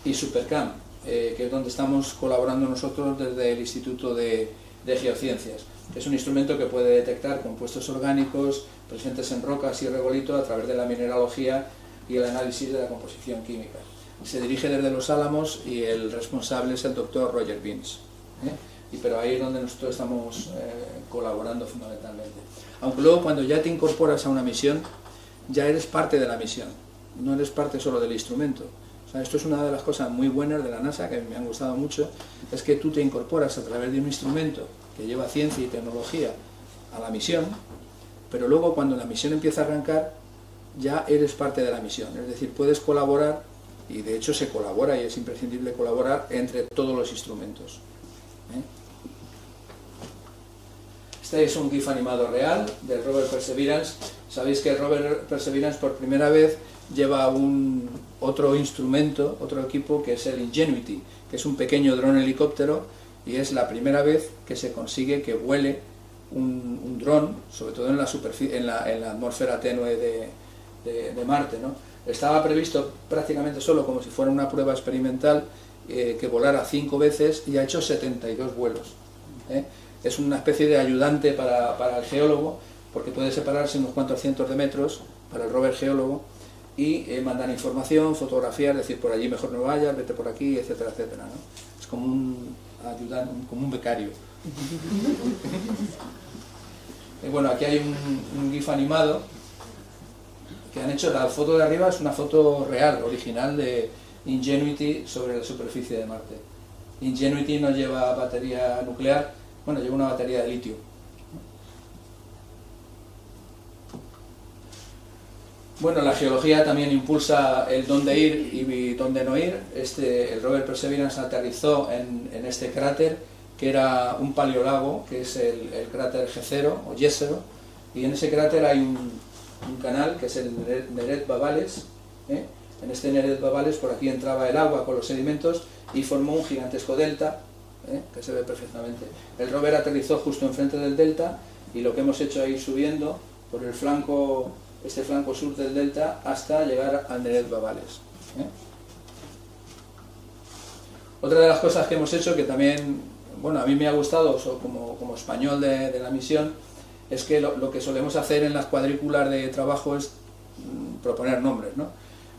y SuperCam, que es donde estamos colaborando nosotros desde el Instituto de Geociencias. Es un instrumento que puede detectar compuestos orgánicos presentes en rocas y regolito a través de la mineralogía y el análisis de la composición química. Se dirige desde Los Álamos y el responsable es el doctor Roger Beans, pero ahí es donde nosotros estamos colaborando fundamentalmente. Aunque luego cuando ya te incorporas a una misión, ya eres parte de la misión, no eres parte solo del instrumento. O sea, esto es una de las cosas muy buenas de la NASA, que me han gustado mucho, es que tú te incorporas a través de un instrumento que lleva ciencia y tecnología a la misión, pero luego cuando la misión empieza a arrancar, ya eres parte de la misión, es decir, puedes colaborar, y de hecho se colabora y es imprescindible colaborar entre todos los instrumentos. Este es un GIF animado real del rover Perseverance. Sabéis que el rover Perseverance por primera vez lleva otro instrumento, otro equipo, que es el Ingenuity, que es un pequeño dron helicóptero, y es la primera vez que se consigue que vuele un dron, sobre todo en la superficie, en la atmósfera tenue de Marte, ¿no? Estaba previsto prácticamente solo como si fuera una prueba experimental, que volara 5 veces y ha hecho 72 vuelos. Es una especie de ayudante para el geólogo, porque puede separarse unos cuantos cientos de metros para el rover geólogo y mandar información, fotografías, decir por allí mejor no vayas, vete por aquí, etcétera, etcétera, ¿no? Es como un ayudante, como un becario. Bueno, aquí hay un GIF animado que han hecho. La foto de arriba es una foto real, original de Ingenuity sobre la superficie de Marte. Ingenuity no lleva batería nuclear, bueno, lleva una batería de litio. Bueno, la geología también impulsa el dónde ir y dónde no ir. El rover Perseverance aterrizó en este cráter, que era un paleolago, que es el cráter G0 o Y0, y en ese cráter hay un canal que es el Nered Babales. En este Nered Babales por aquí entraba el agua con los sedimentos y formó un gigantesco delta, que se ve perfectamente. El rover aterrizó justo enfrente del delta y lo que hemos hecho es ir subiendo por el flanco, este flanco sur del delta, hasta llegar al Nered Babales. Otra de las cosas que hemos hecho, que también, bueno, a mí me ha gustado como español de la misión, es que lo que solemos hacer en las cuadrículas de trabajo es proponer nombres, ¿no?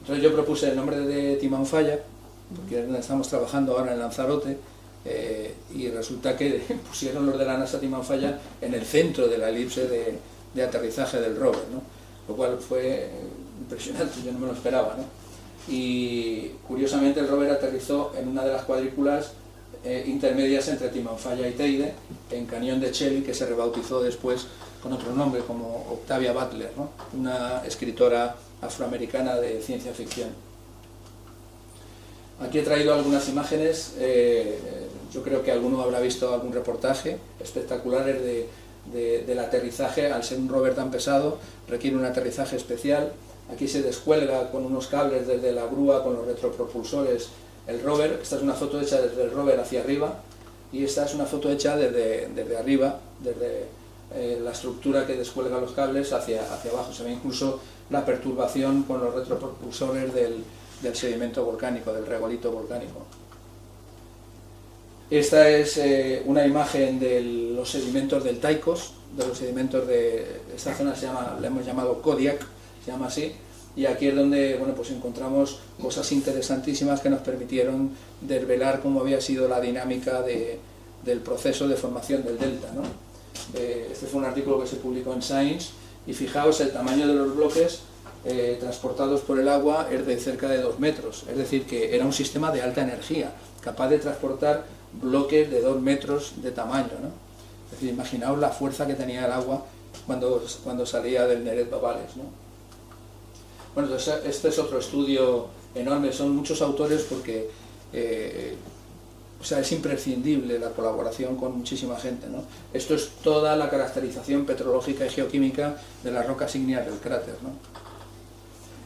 Entonces yo propuse el nombre de Timanfaya, porque es donde estamos trabajando ahora en Lanzarote, y resulta que pusieron los de la NASA Timanfaya en el centro de la elipse de aterrizaje del rover, ¿no? Lo cual fue impresionante, yo no me lo esperaba, ¿no? Y curiosamente el rover aterrizó en una de las cuadrículas intermedias entre Timanfaya y Teide, en Cañón de Chelly, que se rebautizó después con otro nombre, como Octavia Butler, ¿no? Una escritora afroamericana de ciencia ficción. Aquí he traído algunas imágenes, yo creo que alguno habrá visto algún reportaje espectaculares del aterrizaje. Al ser un rover tan pesado, requiere un aterrizaje especial. Aquí se descuelga con unos cables desde la grúa con los retropropulsores el rover. Esta es una foto hecha desde el rover hacia arriba y esta es una foto hecha desde arriba, desde la estructura que descuelga los cables hacia abajo. Se ve incluso la perturbación con los retropropulsores del sedimento volcánico, del regolito volcánico. Esta es una imagen de los sedimentos del Taikos, de los sedimentos de esta zona, la hemos llamado Kodiak, se llama así, y aquí es donde bueno, pues encontramos cosas interesantísimas que nos permitieron desvelar cómo había sido la dinámica del proceso de formación del delta, ¿no? Este fue un artículo que se publicó en Science, y fijaos el tamaño de los bloques transportados por el agua es de cerca de 2 metros, es decir, que era un sistema de alta energía, capaz de transportar bloques de 2 metros de tamaño, ¿no? Es decir, imaginaos la fuerza que tenía el agua cuando salía del Neret Babales, ¿no? Bueno, entonces este es otro estudio enorme, son muchos autores porque o sea, es imprescindible la colaboración con muchísima gente, ¿no? Esto es toda la caracterización petrológica y geoquímica de las rocas ígneas del cráter, ¿no?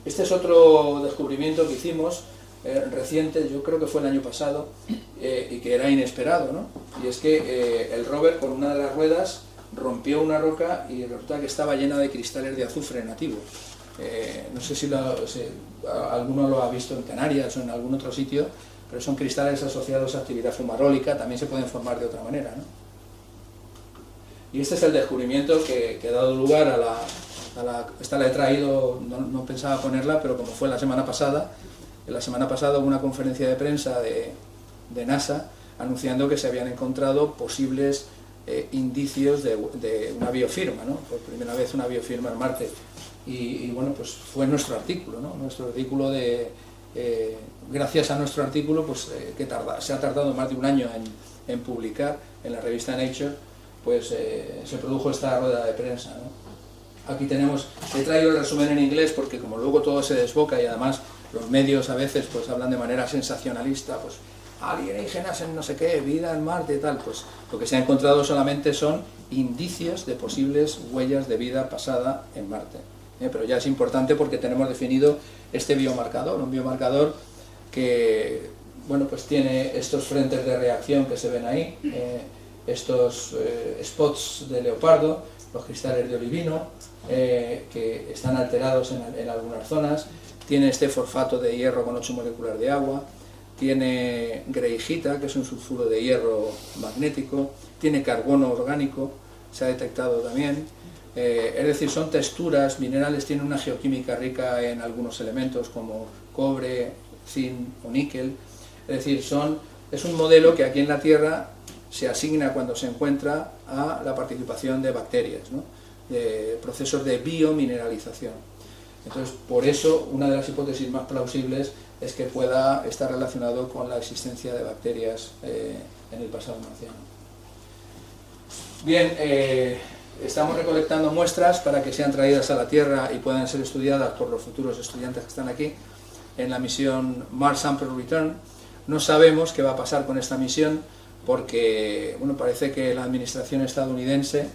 Este es otro descubrimiento que hicimos reciente, yo creo que fue el año pasado, y que era inesperado, ¿no? Y es que el rover con una de las ruedas rompió una roca y resulta que estaba llena de cristales de azufre nativos. No sé si alguno lo ha visto en Canarias o en algún otro sitio, pero son cristales asociados a actividad fumarólica, también se pueden formar de otra manera, ¿no? Y este es el descubrimiento que ha dado lugar esta la he traído, no pensaba ponerla, pero como fue la semana pasada hubo una conferencia de prensa de NASA anunciando que se habían encontrado posibles indicios de una biofirma, ¿no? Por primera vez una biofirma en Marte. Y bueno, pues fue nuestro artículo, ¿no? Nuestro artículo gracias a nuestro artículo, pues se ha tardado más de un año en publicar en la revista Nature, pues se produjo esta rueda de prensa, ¿no? Aquí tenemos, he traído el resumen en inglés porque como luego todo se desboca y además los medios a veces pues hablan de manera sensacionalista, pues alienígenas en no sé qué, vida en Marte y tal, pues lo que se ha encontrado solamente son indicios de posibles huellas de vida pasada en Marte. Pero ya es importante porque tenemos definido este biomarcador, un biomarcador que bueno, pues tiene estos frentes de reacción que se ven ahí, estos spots de leopardo, los cristales de olivino, que están alterados en algunas zonas, tiene este fosfato de hierro con 8 moléculas de agua, tiene greigita, que es un sulfuro de hierro magnético, tiene carbono orgánico, se ha detectado también, es decir, son texturas, minerales, tienen una geoquímica rica en algunos elementos como cobre, zinc o níquel, es decir, es un modelo que aquí en la Tierra se asigna cuando se encuentra a la participación de bacterias, ¿no? De procesos de biomineralización. Entonces, por eso, una de las hipótesis más plausibles es que pueda estar relacionado con la existencia de bacterias en el pasado marciano. Bien, estamos recolectando muestras para que sean traídas a la Tierra y puedan ser estudiadas por los futuros estudiantes que están aquí en la misión Mars Sample Return. No sabemos qué va a pasar con esta misión porque bueno, parece que la administración estadounidense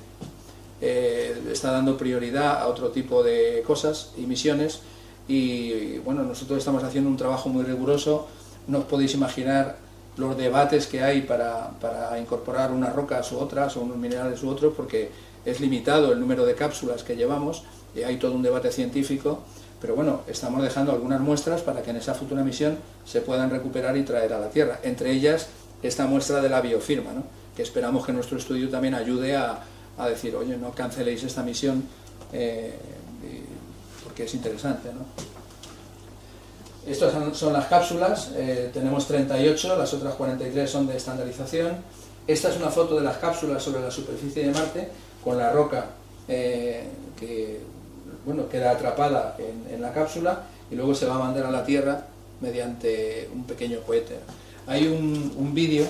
está dando prioridad a otro tipo de cosas y misiones y bueno, nosotros estamos haciendo un trabajo muy riguroso. No os podéis imaginar los debates que hay para incorporar unas rocas u otras o unos minerales u otros porque es limitado el número de cápsulas que llevamos y hay todo un debate científico, pero bueno, estamos dejando algunas muestras para que en esa futura misión se puedan recuperar y traer a la Tierra, entre ellas esta muestra de la biofirma, ¿no? Que esperamos que nuestro estudio también ayude a decir, oye, no canceléis esta misión porque es interesante, ¿no? Estas son las cápsulas, tenemos 38, las otras 43 son de estandarización. Esta es una foto de las cápsulas sobre la superficie de Marte con la roca que bueno, queda atrapada en la cápsula y luego se va a mandar a la Tierra mediante un pequeño cohete. Hay un vídeo,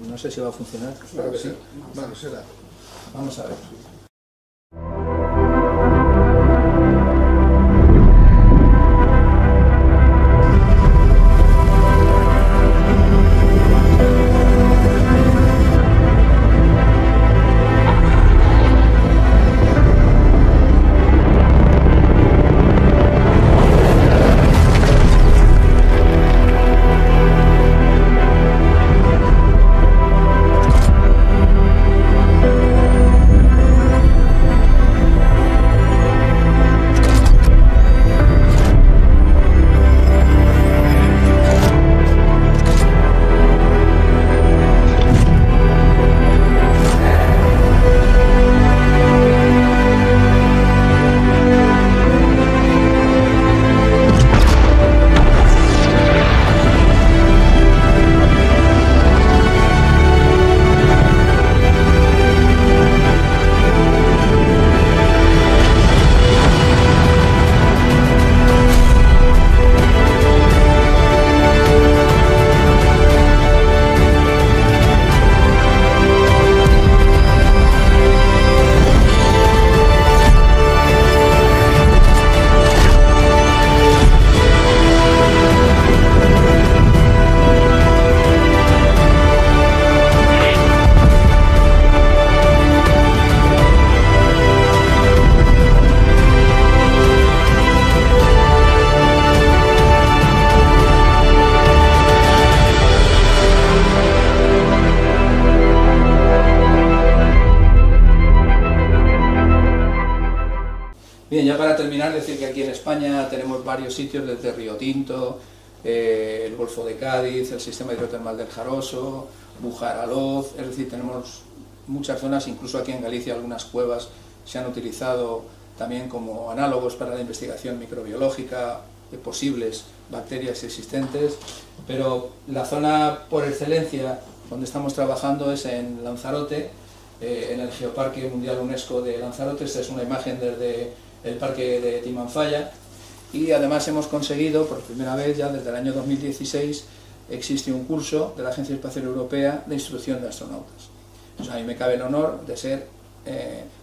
no sé si va a funcionar, espero que sí. Bueno, será. Vamos a ver. decir que aquí en España tenemos varios sitios, desde Río Tinto, el Golfo de Cádiz, el sistema hidrotermal del Jaroso, Bujaraloz, es decir, tenemos muchas zonas, incluso aquí en Galicia algunas cuevas se han utilizado también como análogos para la investigación microbiológica de posibles bacterias existentes, pero la zona por excelencia donde estamos trabajando es en Lanzarote, en el Geoparque Mundial UNESCO de Lanzarote. Esta es una imagen desde el parque de Timanfaya, y además hemos conseguido, por primera vez ya desde el año 2016, existe un curso de la Agencia Espacial Europea de instrucción de astronautas. Pues a mí me cabe el honor de ser,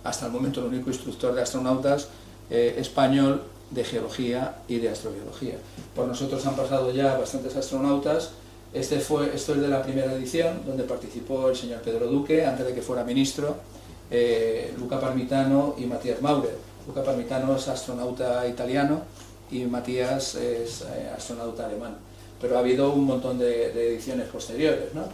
hasta el momento, el único instructor de astronautas español de geología y de astrobiología. Por nosotros han pasado ya bastantes astronautas. Esto es de la primera edición, donde participó el señor Pedro Duque, antes de que fuera ministro, Luca Parmitano y Matías Maurer. Luca Parmitano es astronauta italiano y Matías es astronauta alemán. Pero ha habido un montón de ediciones posteriores, ¿no?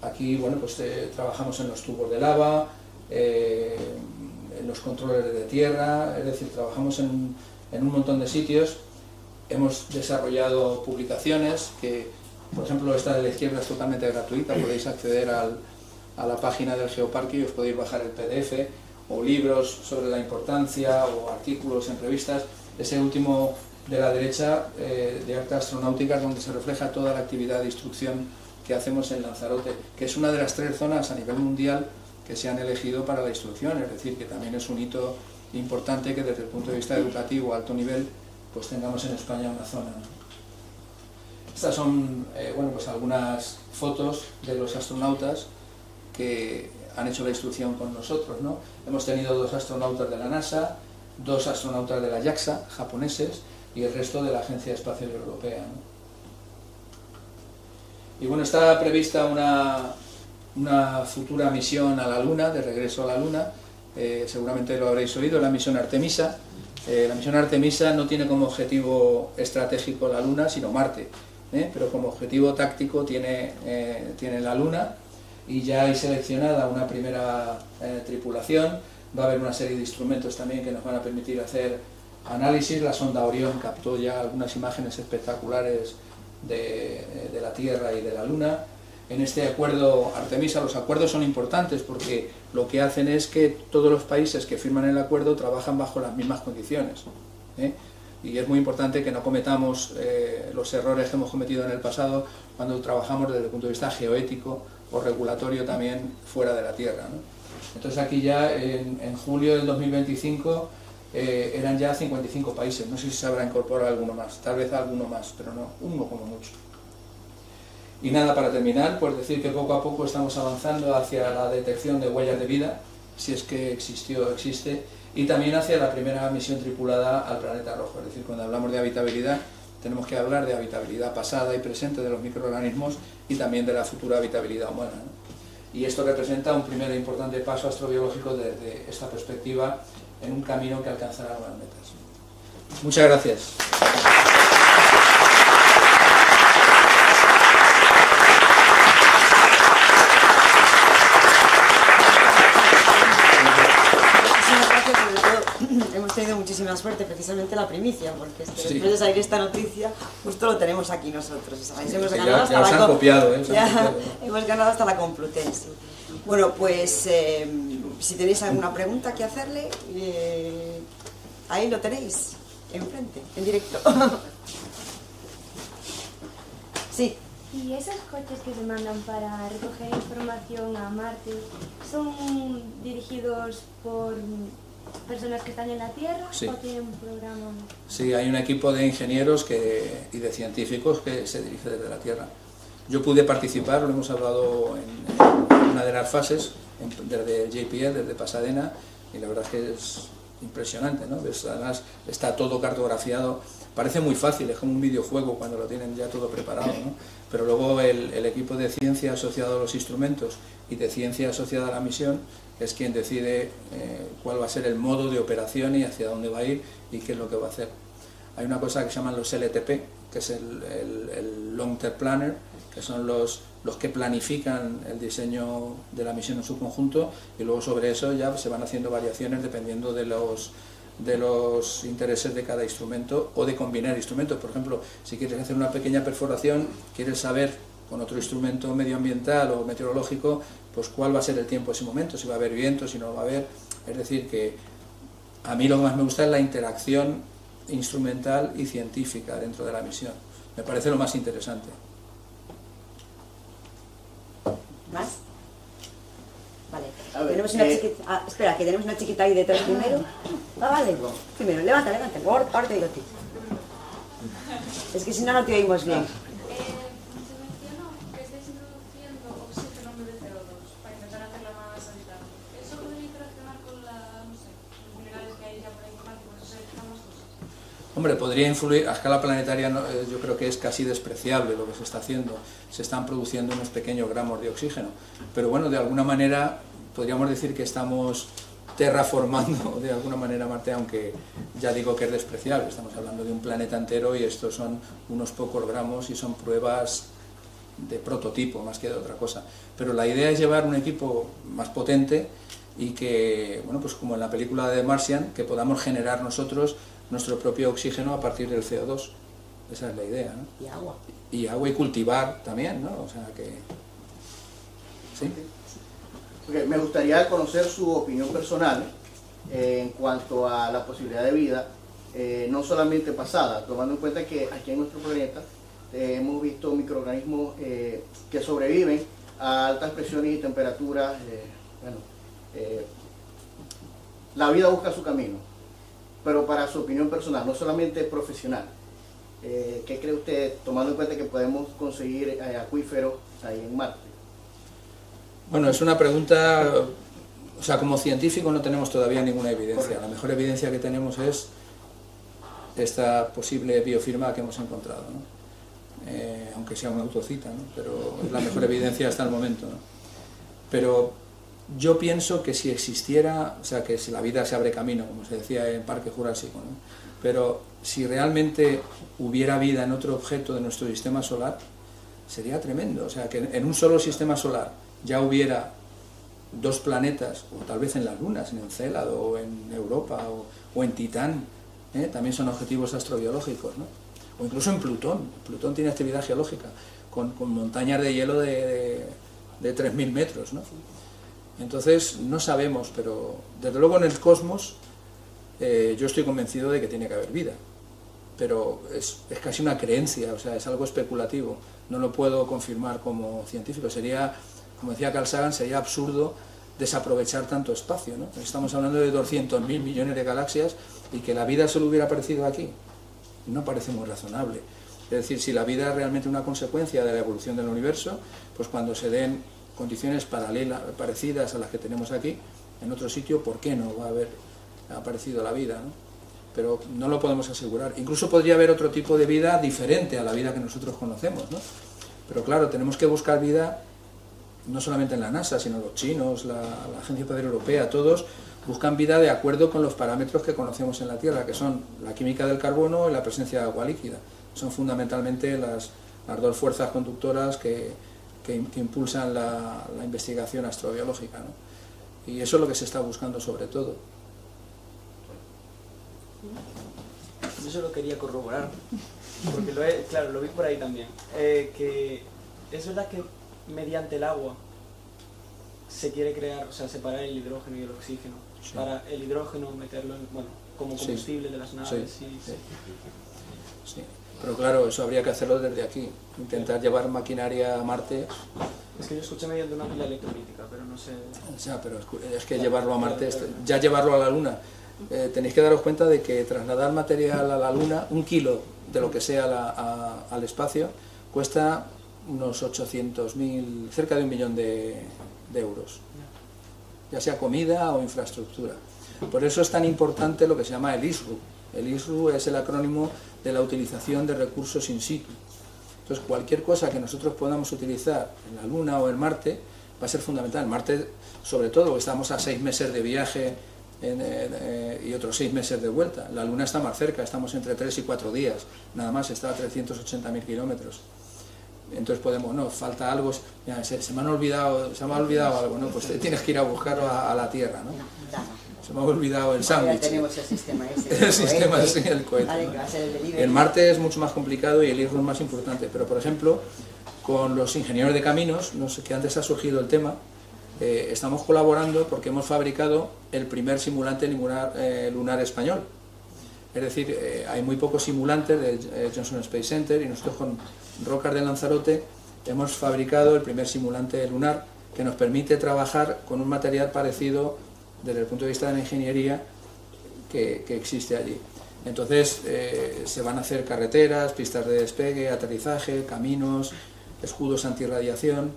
Aquí, bueno, pues trabajamos en los tubos de lava, en los controles de tierra, es decir, trabajamos en un montón de sitios. Hemos desarrollado publicaciones que, por ejemplo, esta de la izquierda es totalmente gratuita, podéis acceder a la página del Geoparque y os podéis bajar el PDF, o libros sobre la importancia, o artículos en revistas. Ese último de la derecha, de Arte Astronáutica, donde se refleja toda la actividad de instrucción que hacemos en Lanzarote, que es una de las 3 zonas a nivel mundial que se han elegido para la instrucción, es decir, que también es un hito importante que desde el punto de vista educativo a alto nivel pues tengamos en España una zona, ¿no? Estas son bueno, pues algunas fotos de los astronautas que han hecho la instrucción con nosotros, ¿no? Hemos tenido 2 astronautas de la NASA, 2 astronautas de la JAXA, japoneses, y el resto de la Agencia Espacial Europea, ¿no? Y bueno, está prevista una futura misión a la Luna, de regreso a la Luna, seguramente lo habréis oído, la misión Artemisa. La misión Artemisa no tiene como objetivo estratégico la Luna, sino Marte, pero como objetivo táctico tiene la Luna, y ya hay seleccionada una primera tripulación. Va a haber una serie de instrumentos también que nos van a permitir hacer análisis. La sonda Orión captó ya algunas imágenes espectaculares de la Tierra y de la Luna. En este acuerdo Artemisa, los acuerdos son importantes porque lo que hacen es que todos los países que firman el acuerdo trabajan bajo las mismas condiciones, y es muy importante que no cometamos los errores que hemos cometido en el pasado cuando trabajamos desde el punto de vista geoético o regulatorio también fuera de la Tierra, ¿no? Entonces aquí ya en julio del 2025 eran ya 55 países, no sé si se habrá incorporado alguno más, tal vez alguno más, pero no, uno como mucho. Y nada, para terminar, pues decir que poco a poco estamos avanzando hacia la detección de huellas de vida, si es que existió o existe, y también hacia la primera misión tripulada al planeta rojo. Es decir, cuando hablamos de habitabilidad, tenemos que hablar de habitabilidad pasada y presente de los microorganismos y también de la futura habitabilidad humana, ¿no? Y esto representa un primer e importante paso astrobiológico desde esta perspectiva en un camino que alcanzará nuevas metas. Muchas gracias. Hemos tenido muchísima suerte, precisamente la primicia, porque Sí. después de salir esta noticia, justo lo tenemos aquí nosotros. ¿Sabéis? Hemos Ya ganado hasta os han copiado, hemos ganado hasta la Complutense. Bueno, pues si tenéis alguna pregunta que hacerle, ahí lo tenéis, enfrente, en directo. Sí. ¿Y esos coches que se mandan para recoger información a Marte son dirigidos por personas que están en la Tierra? Sí. ¿O tienen un programa? Sí, hay un equipo de ingenieros y de científicos que se dirige desde la Tierra. Yo pude participar, lo hemos hablado en una de las fases, desde JPL, desde Pasadena, y la verdad es que es impresionante, ¿no? Además está todo cartografiado, parece muy fácil, es como un videojuego cuando lo tienen ya todo preparado, ¿no? Pero luego el equipo de ciencia asociado a los instrumentos y de ciencia asociada a la misión es quien decide cuál va a ser el modo de operación y hacia dónde va a ir y qué es lo que va a hacer. Hay una cosa que se llaman los LTP, que es el Long Term Planner, que son los que planifican el diseño de la misión en su conjunto, y luego sobre eso ya se van haciendo variaciones dependiendo de los de los intereses de cada instrumento o de combinar instrumentos. Por ejemplo, si quieres hacer una pequeña perforación, quieres saber con otro instrumento medioambiental o meteorológico, pues cuál va a ser el tiempo en ese momento, si va a haber viento, si no va a haber. Es decir, que a mí lo que más me gusta es la interacción instrumental y científica dentro de la misión. Me parece lo más interesante. ¿Más? Vale. Ver, tenemos una chiquita... espera, que tenemos una chiquita ahí detrás primero. Vale. Primero, levanta. Ahora te digo a ti. Es que si no, no te oímos bien. Se mencionó que estáis introduciendo oxígeno en vez de CO2 para intentar hacerla más habitable. ¿Eso podría interaccionar con los minerales que hay ya por ahí en Marte? ¿Por eso se necesitan más cosas? Hombre, podría influir, a escala planetaria yo creo que es casi despreciable lo que se está haciendo. Se están produciendo unos pequeños gramos de oxígeno. Pero bueno, de alguna manera podríamos decir que estamos terraformando de alguna manera Marte, aunque ya digo que es despreciable. Estamos hablando de un planeta entero y estos son unos pocos gramos y son pruebas de prototipo más que de otra cosa. Pero la idea es llevar un equipo más potente y que, bueno, pues como en la película de Martian, que podamos generar nosotros nuestro propio oxígeno a partir del CO2. Esa es la idea, ¿no? Y agua. Y agua y cultivar también, ¿no? O sea que... ¿Sí? Okay, me gustaría conocer su opinión personal en cuanto a la posibilidad de vida, no solamente pasada, tomando en cuenta que aquí en nuestro planeta hemos visto microorganismos que sobreviven a altas presiones y temperaturas. La vida busca su camino, pero para su opinión personal, no solamente profesional, ¿qué cree usted, tomando en cuenta que podemos conseguir acuíferos ahí en Marte? Bueno, es una pregunta, o sea, como científico no tenemos todavía ninguna evidencia. La mejor evidencia que tenemos es esta posible biofirma que hemos encontrado, ¿no? Aunque sea una autocita, ¿no? Pero es la mejor evidencia hasta el momento, ¿no? Pero yo pienso que si existiera, o sea, que si la vida se abre camino, como se decía en Parque Jurásico, ¿no? Pero si realmente hubiera vida en otro objeto de nuestro sistema solar, sería tremendo. O sea, que en un solo sistema solar ya hubiera dos planetas, o tal vez en las lunas, en Encélado, o en Europa, o en Titán, también son objetivos astrobiológicos, ¿no? O incluso en Plutón. Plutón tiene actividad geológica, con montañas de hielo de 3.000 metros, ¿no? Entonces, no sabemos, pero desde luego en el cosmos yo estoy convencido de que tiene que haber vida, pero es casi una creencia, o sea, es algo especulativo, no lo puedo confirmar como científico. Sería, como decía Carl Sagan, sería absurdo desaprovechar tanto espacio, ¿no? Estamos hablando de 200.000 millones de galaxias y que la vida solo hubiera aparecido aquí, no parece muy razonable. Es decir, si la vida es realmente una consecuencia de la evolución del universo, pues cuando se den condiciones paralelas, parecidas a las que tenemos aquí, en otro sitio, ¿por qué no va a haber aparecido la vida, ¿no? Pero no lo podemos asegurar. Incluso podría haber otro tipo de vida diferente a la vida que nosotros conocemos, ¿no? Pero claro, tenemos que buscar vida no solamente en la NASA, sino los chinos, la Agencia Espacial Europea, todos buscan vida de acuerdo con los parámetros que conocemos en la Tierra, que son la química del carbono y la presencia de agua líquida. Son fundamentalmente las dos fuerzas conductoras que impulsan la investigación astrobiológica, ¿no? Y eso es lo que se está buscando sobre todo. Yo solo quería corroborar, porque claro, lo vi por ahí también, que es verdad que mediante el agua se quiere crear, o sea, separar el hidrógeno y el oxígeno, sí, para el hidrógeno meterlo en, bueno, como combustible, sí, de las naves. Sí, sí. Sí. Pero claro, eso habría que hacerlo desde aquí, intentar llevar maquinaria a Marte. Es que yo escuché mediante una pila electrolítica, pero no sé... O sea, pero es que llevarlo a Marte, ya llevarlo a la Luna, tenéis que daros cuenta de que trasladar material a la Luna, 1 kilo de lo que sea al espacio, cuesta unos 800.000, cerca de 1 millón de euros, ya sea comida o infraestructura. Por eso es tan importante lo que se llama el ISRU. El ISRU es el acrónimo de la utilización de recursos in situ. Entonces, cualquier cosa que nosotros podamos utilizar en la Luna o en Marte va a ser fundamental. En Marte, sobre todo, porque estamos a 6 meses de viaje y otros 6 meses de vuelta. La Luna está más cerca, estamos entre 3 y 4 días, nada más, está a 380.000 kilómetros. Entonces podemos, no, falta algo, mira, se me ha olvidado algo, ¿no? Pues tienes que ir a buscarlo a la Tierra, ¿no? Se me ha olvidado el sándwich. Ya tenemos el sistema ese. El sistema ese, el cohete, Vale, ¿no? que va a ser el delivery. El Marte es mucho más complicado y el IRRO es más importante, pero por ejemplo, con los ingenieros de caminos, no sé, que antes ha surgido el tema, estamos colaborando porque hemos fabricado el primer simulante lunar español. Es decir, hay muy pocos simulantes del Johnson Space Center y nosotros con Rocas de Lanzarote hemos fabricado el primer simulante lunar que nos permite trabajar con un material parecido desde el punto de vista de la ingeniería que existe allí. Entonces se van a hacer carreteras, pistas de despegue, aterrizaje, caminos, escudos antirradiación,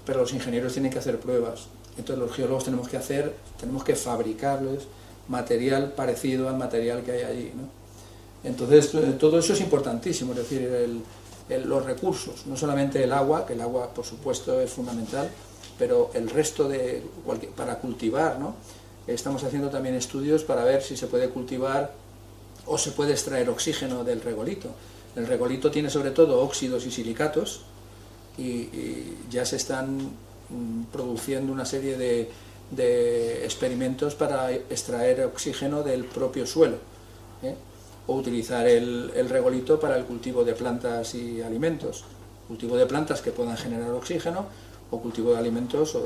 pero los ingenieros tienen que hacer pruebas. Entonces los geólogos tenemos que fabricarles material parecido al material que hay allí, ¿no? Entonces todo eso es importantísimo, es decir, los recursos, no solamente el agua, que el agua por supuesto es fundamental, pero el resto para cultivar, ¿no? Estamos haciendo también estudios para ver si se puede cultivar o se puede extraer oxígeno del regolito. El regolito tiene sobre todo óxidos y silicatos y ya se están produciendo una serie de experimentos para extraer oxígeno del propio suelo, ¿eh? O utilizar el regolito para el cultivo de plantas y alimentos, cultivo de plantas que puedan generar oxígeno o cultivo de alimentos,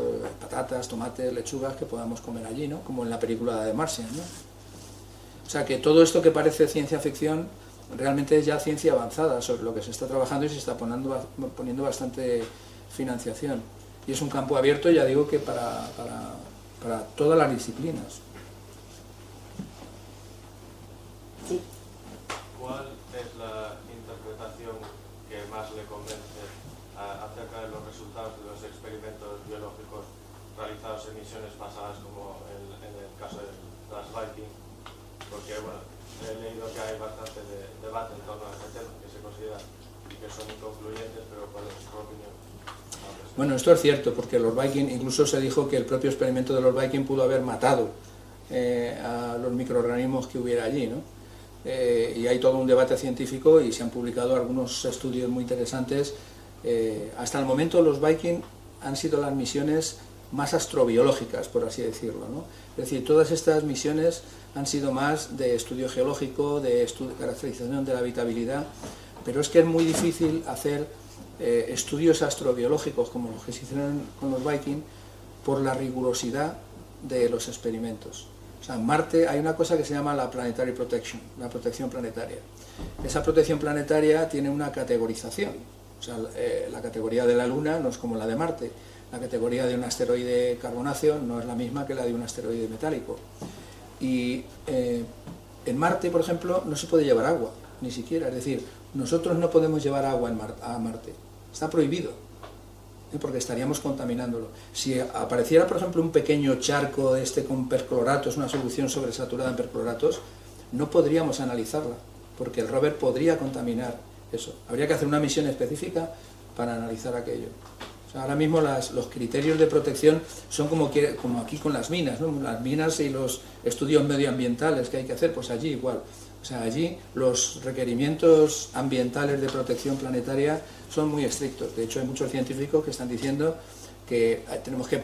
patatas, tomates, lechugas que podamos comer allí, ¿no? Como en la película de Martian, ¿no? O sea que todo esto que parece ciencia ficción realmente es ya ciencia avanzada sobre lo que se está trabajando y se está poniendo bastante financiación. Y es un campo abierto, ya digo, que para todas las disciplinas. Sí. ¿Cuál es la interpretación que más le convence acerca de los resultados de los experimentos biológicos realizados en misiones pasadas, como en el caso de las Viking? Porque, bueno, he leído que hay bastante debate en torno a este tema, que se considera que son inconcluyentes, pero ¿cuál es su opinión? Bueno, esto es cierto, porque los Viking, incluso se dijo que el propio experimento de los Viking pudo haber matado a los microorganismos que hubiera allí, ¿no? Y hay todo un debate científico y se han publicado algunos estudios muy interesantes. Hasta el momento los Viking han sido las misiones más astrobiológicas, por así decirlo, ¿no? Es decir, todas estas misiones han sido más de estudio geológico, de caracterización de la habitabilidad, pero es que es muy difícil hacer estudios astrobiológicos como los que se hicieron con los Viking por la rigurosidad de los experimentos. O sea, en Marte hay una cosa que se llama la Planetary Protection, la protección planetaria. Esa protección planetaria tiene una categorización. O sea, la categoría de la Luna no es como la de Marte. La categoría de un asteroide carbonáceo no es la misma que la de un asteroide metálico. Y en Marte, por ejemplo, no se puede llevar agua, ni siquiera. Es decir, nosotros no podemos llevar agua a Marte. Está prohibido, porque estaríamos contaminándolo. Si apareciera, por ejemplo, un pequeño charco con percloratos, una solución sobresaturada en percloratos, no podríamos analizarla, porque el rover podría contaminar eso. Habría que hacer una misión específica para analizar aquello. O sea, ahora mismo los criterios de protección son como aquí con las minas, ¿no? Las minas y los estudios medioambientales que hay que hacer, pues allí igual. O sea, allí los requerimientos ambientales de protección planetaria son muy estrictos. De hecho, hay muchos científicos que están diciendo que tenemos que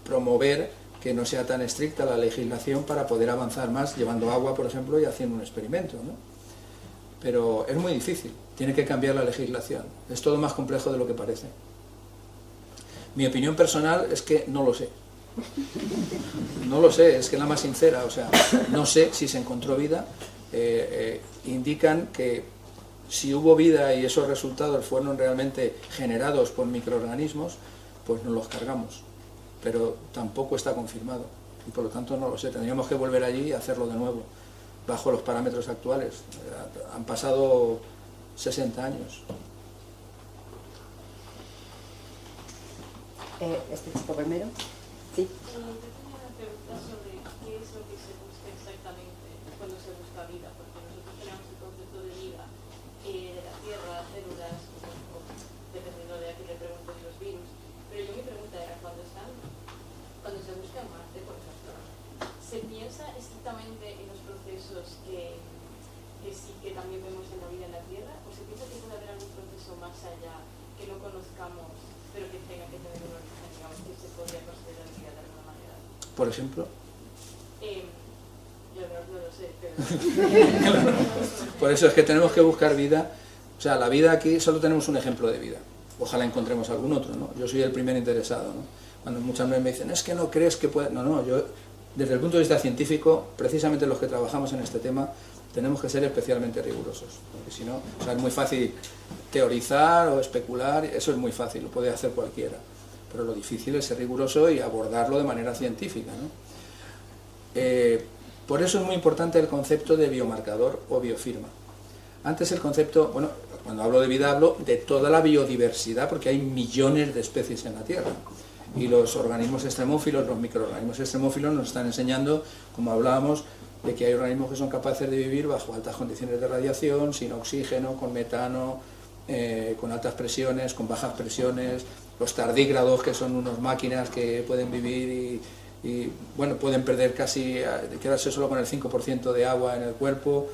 promover que no sea tan estricta la legislación para poder avanzar más, llevando agua, por ejemplo, y haciendo un experimento, ¿no? Pero es muy difícil, tiene que cambiar la legislación. Es todo más complejo de lo que parece. Mi opinión personal es que no lo sé. No lo sé, es que es la más sincera. O sea, no sé si se encontró vida. Indican que si hubo vida y esos resultados fueron realmente generados por microorganismos, pues nos los cargamos, pero tampoco está confirmado y por lo tanto no lo sé, tendríamos que volver allí y hacerlo de nuevo bajo los parámetros actuales. Han pasado 60 años. Este chico primero. Sí. Yo tenía una pregunta sobre qué es lo que se busca exactamente cuando se busca vida, porque nosotros tenemos el concepto de vida de la Tierra, células, o dependiendo de a quién le preguntes los virus. Pero yo mi pregunta era, cuando se busca en Marte, por ejemplo, ¿se piensa estrictamente en los procesos que sí que también vemos en la vida en la Tierra? ¿O se piensa que puede haber algún proceso más allá que no conozcamos, pero que tenga que tener un origen, digamos, que se podría considerar vida de alguna manera? Por ejemplo. Yo no lo sé, pero... Por eso es que tenemos que buscar vida. O sea, la vida aquí, solo tenemos un ejemplo de vida. Ojalá encontremos algún otro, ¿no? Yo soy el primer interesado, ¿no? Cuando muchas veces me dicen, es que no crees que puede... No, yo, desde el punto de vista científico, precisamente los que trabajamos en este tema, tenemos que ser especialmente rigurosos. Porque si no, o sea, es muy fácil teorizar o especular, eso es muy fácil, lo puede hacer cualquiera. Pero lo difícil es ser riguroso y abordarlo de manera científica, ¿no? Por eso es muy importante el concepto de biomarcador o biofirma. Antes el concepto, bueno, cuando hablo de vida hablo de toda la biodiversidad, porque hay millones de especies en la Tierra. Y los organismos extremófilos, los microorganismos extremófilos nos están enseñando, como hablábamos, de que hay organismos que son capaces de vivir bajo altas condiciones de radiación, sin oxígeno, con metano, con altas presiones, con bajas presiones, los tardígrados, que son unas máquinas que pueden vivir y bueno, pueden perder casi, quedarse solo con el 5% de agua en el cuerpo,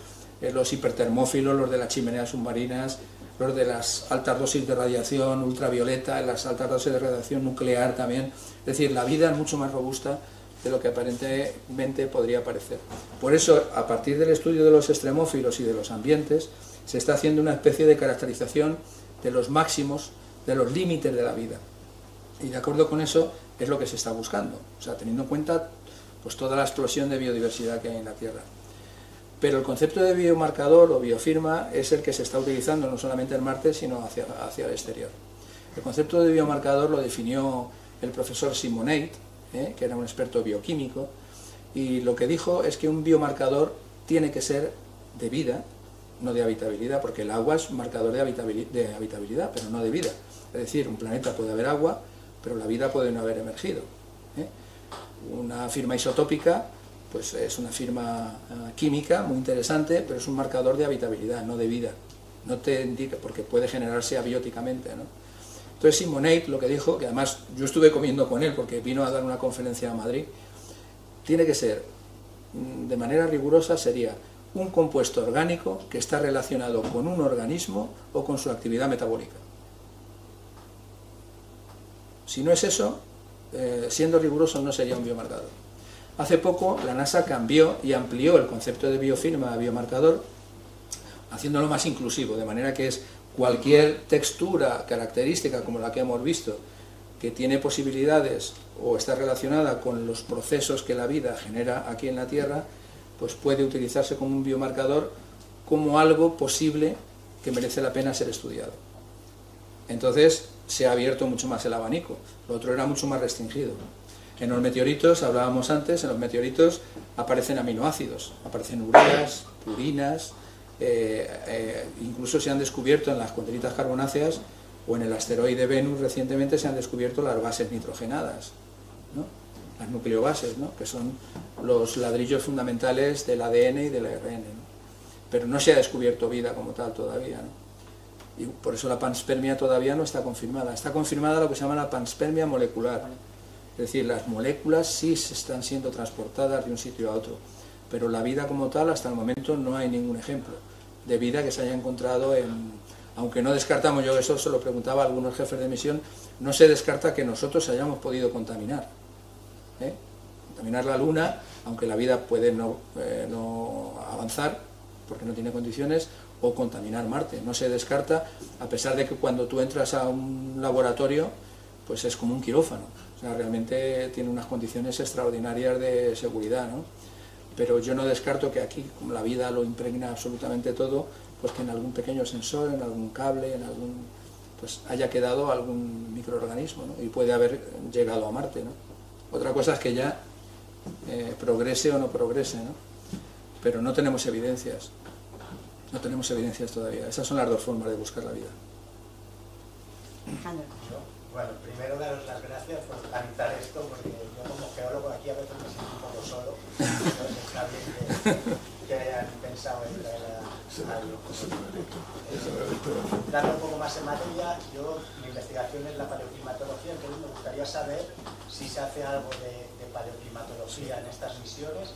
los hipertermófilos, los de las chimeneas submarinas, los de las altas dosis de radiación ultravioleta, las altas dosis de radiación nuclear también. Es decir, la vida es mucho más robusta de lo que aparentemente podría parecer. Por eso, a partir del estudio de los extremófilos y de los ambientes, se está haciendo una especie de caracterización de los máximos, de los límites de la vida. Y de acuerdo con eso es lo que se está buscando, o sea, teniendo en cuenta pues, toda la explosión de biodiversidad que hay en la Tierra. Pero el concepto de biomarcador o biofirma es el que se está utilizando no solamente en Marte, sino hacia el exterior. El concepto de biomarcador lo definió el profesor Simoneit, que era un experto bioquímico, y lo que dijo es que un biomarcador tiene que ser de vida, no de habitabilidad, porque el agua es un marcador de habitabilidad, pero no de vida. Es decir, un planeta puede haber agua, pero la vida puede no haber emergido. Una firma isotópica pues es una firma química muy interesante, pero es un marcador de habitabilidad, no de vida. No te indica, porque puede generarse abióticamente, ¿no? Entonces Simoneit lo que dijo, que además yo estuve comiendo con él porque vino a dar una conferencia a Madrid, tiene que ser, de manera rigurosa, sería un compuesto orgánico que está relacionado con un organismo o con su actividad metabólica. Si no es eso, siendo riguroso no sería un biomarcador. Hace poco la NASA cambió y amplió el concepto de biofirma a biomarcador, haciéndolo más inclusivo, de manera que es cualquier textura característica como la que hemos visto, que tiene posibilidades o está relacionada con los procesos que la vida genera aquí en la Tierra, pues puede utilizarse como un biomarcador, como algo posible que merece la pena ser estudiado. Entonces se ha abierto mucho más el abanico, lo otro era mucho más restringido. En los meteoritos, hablábamos antes, en los meteoritos aparecen aminoácidos, aparecen ureas, purinas, incluso se han descubierto en las condritas carbonáceas o en el asteroide Venus recientemente se han descubierto las bases nitrogenadas, ¿no? Las nucleobases, ¿no? Que son los ladrillos fundamentales del ADN y del ARN, ¿no? Pero no se ha descubierto vida como tal todavía, ¿no? Y por eso la panspermia todavía no está confirmada. Está confirmada lo que se llama la panspermia molecular. Es decir, las moléculas sí se están siendo transportadas de un sitio a otro, pero la vida como tal, hasta el momento no hay ningún ejemplo de vida que se haya encontrado en... Aunque no descartamos, yo eso se lo preguntaba a algunos jefes de misión, no se descarta que nosotros hayamos podido contaminar. Contaminar la Luna, aunque la vida puede no avanzar, porque no tiene condiciones, o contaminar Marte. No se descarta, a pesar de que cuando tú entras a un laboratorio, pues es como un quirófano. O sea, realmente tiene unas condiciones extraordinarias de seguridad, ¿no? Pero yo no descarto que aquí, como la vida lo impregna absolutamente todo, pues que en algún pequeño sensor, en algún cable, en algún... pues haya quedado algún microorganismo, ¿no? Y puede haber llegado a Marte, ¿no? Otra cosa es que ya progrese o no progrese, ¿no? Pero no tenemos evidencias. No tenemos evidencias todavía. Esas son las dos formas de buscar la vida. Bueno, primero daros las gracias por organizar esto, porque yo como geólogo aquí a veces me siento un poco solo. Entonces está bien que hayan pensado en traer algo. Dando un poco más en materia, mi investigación es la paleoclimatología, entonces me gustaría saber si se hace algo de paleoclimatología en estas misiones,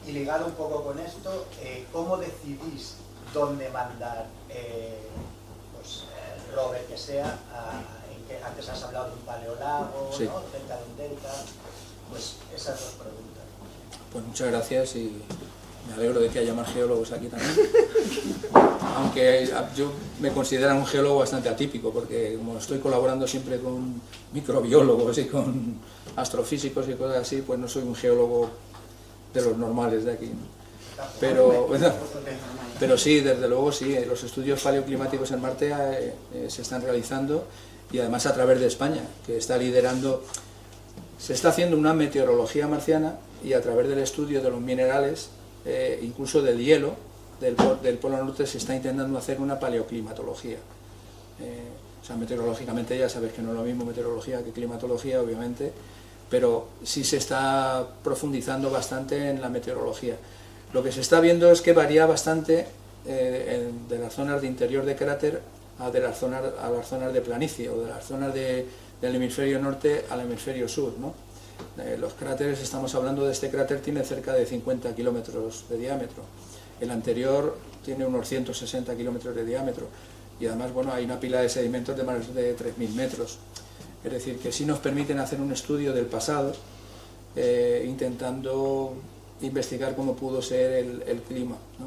y ligado un poco con esto, ¿cómo decidís dónde mandar rover que sea, antes has hablado de un paleolago, sí, ¿no? Cerca de un delta, pues esas dos preguntas. Pues muchas gracias y me alegro de que haya más geólogos aquí también. Aunque yo me considero un geólogo bastante atípico, porque como estoy colaborando siempre con microbiólogos y con astrofísicos y cosas así, pues no soy un geólogo de los normales de aquí, ¿no? Pero, bueno, pero sí, desde luego sí, los estudios paleoclimáticos en Marte se están realizando, y además a través de España, que está liderando. Se está haciendo una meteorología marciana, y a través del estudio de los minerales, incluso del hielo del Polo Norte, se está intentando hacer una paleoclimatología. O sea, meteorológicamente ya sabes que no es lo mismo meteorología que climatología, obviamente, pero sí se está profundizando bastante en la meteorología. Lo que se está viendo es que varía bastante de las zonas de interior de cráter a las zonas de planicie, o de las zonas del hemisferio norte al hemisferio sur, ¿no? Los cráteres, estamos hablando de este cráter, tiene cerca de 50 kilómetros de diámetro. El anterior tiene unos 160 kilómetros de diámetro, y además, bueno, hay una pila de sedimentos de más de 3.000 metros. Es decir, que sí nos permiten hacer un estudio del pasado, intentando investigar cómo pudo ser el clima, ¿no?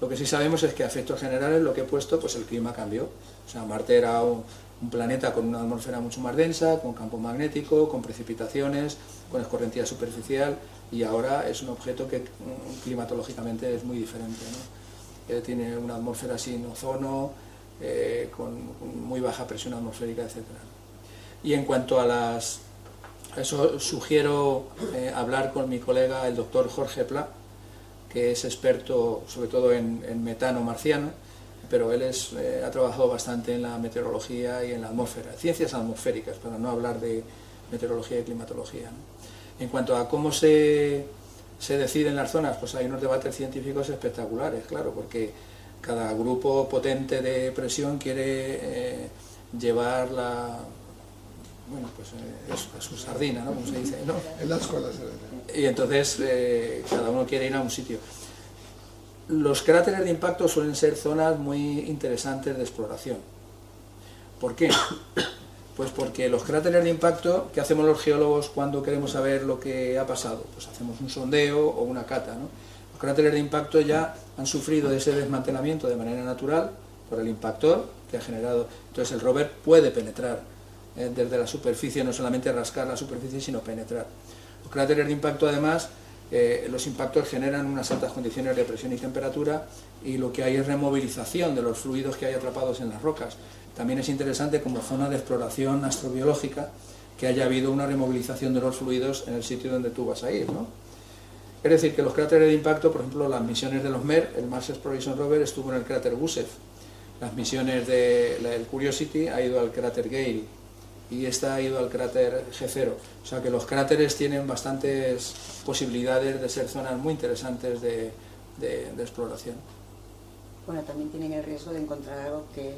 Lo que sí sabemos es que a efectos generales, lo que he puesto, pues el clima cambió. O sea, Marte era un planeta con una atmósfera mucho más densa, con campo magnético, con precipitaciones, con escorrentía superficial, y ahora es un objeto que climatológicamente es muy diferente, ¿no? Tiene una atmósfera sin ozono, con muy baja presión atmosférica, etc. Y en cuanto a eso, sugiero hablar con mi colega, el doctor Jorge Pla, que es experto sobre todo en metano marciano, pero él ha trabajado bastante en la meteorología y en la atmósfera, ciencias atmosféricas, para no hablar de meteorología y climatología, ¿no? En cuanto a cómo se deciden las zonas, pues hay unos debates científicos espectaculares, claro, porque cada grupo potente de presión quiere llevar su sardina, ¿no? Como se dice, ¿no? En las colas. Y entonces cada uno quiere ir a un sitio. Los cráteres de impacto suelen ser zonas muy interesantes de exploración. ¿Por qué? Pues porque los cráteres de impacto, ¿qué hacemos los geólogos cuando queremos saber lo que ha pasado? Pues hacemos un sondeo o una cata, ¿no? Los cráteres de impacto ya han sufrido ese desmantelamiento de manera natural por el impactor que ha generado. Entonces el rover puede penetrar desde la superficie, no solamente rascar la superficie, sino penetrar. Los cráteres de impacto, además, los impactos generan unas altas condiciones de presión y temperatura, y lo que hay es removilización de los fluidos que hay atrapados en las rocas. También es interesante, como zona de exploración astrobiológica, que haya habido una removilización de los fluidos en el sitio donde tú vas a ir, ¿no? Es decir, que los cráteres de impacto, por ejemplo, las misiones de los MER, el Mars Exploration Rover estuvo en el cráter Gusev, las misiones del Curiosity ha ido al cráter Gale, y esta ha ido al cráter G0. O sea que los cráteres tienen bastantes posibilidades de ser zonas muy interesantes de exploración. Bueno, también tienen el riesgo de encontrar algo que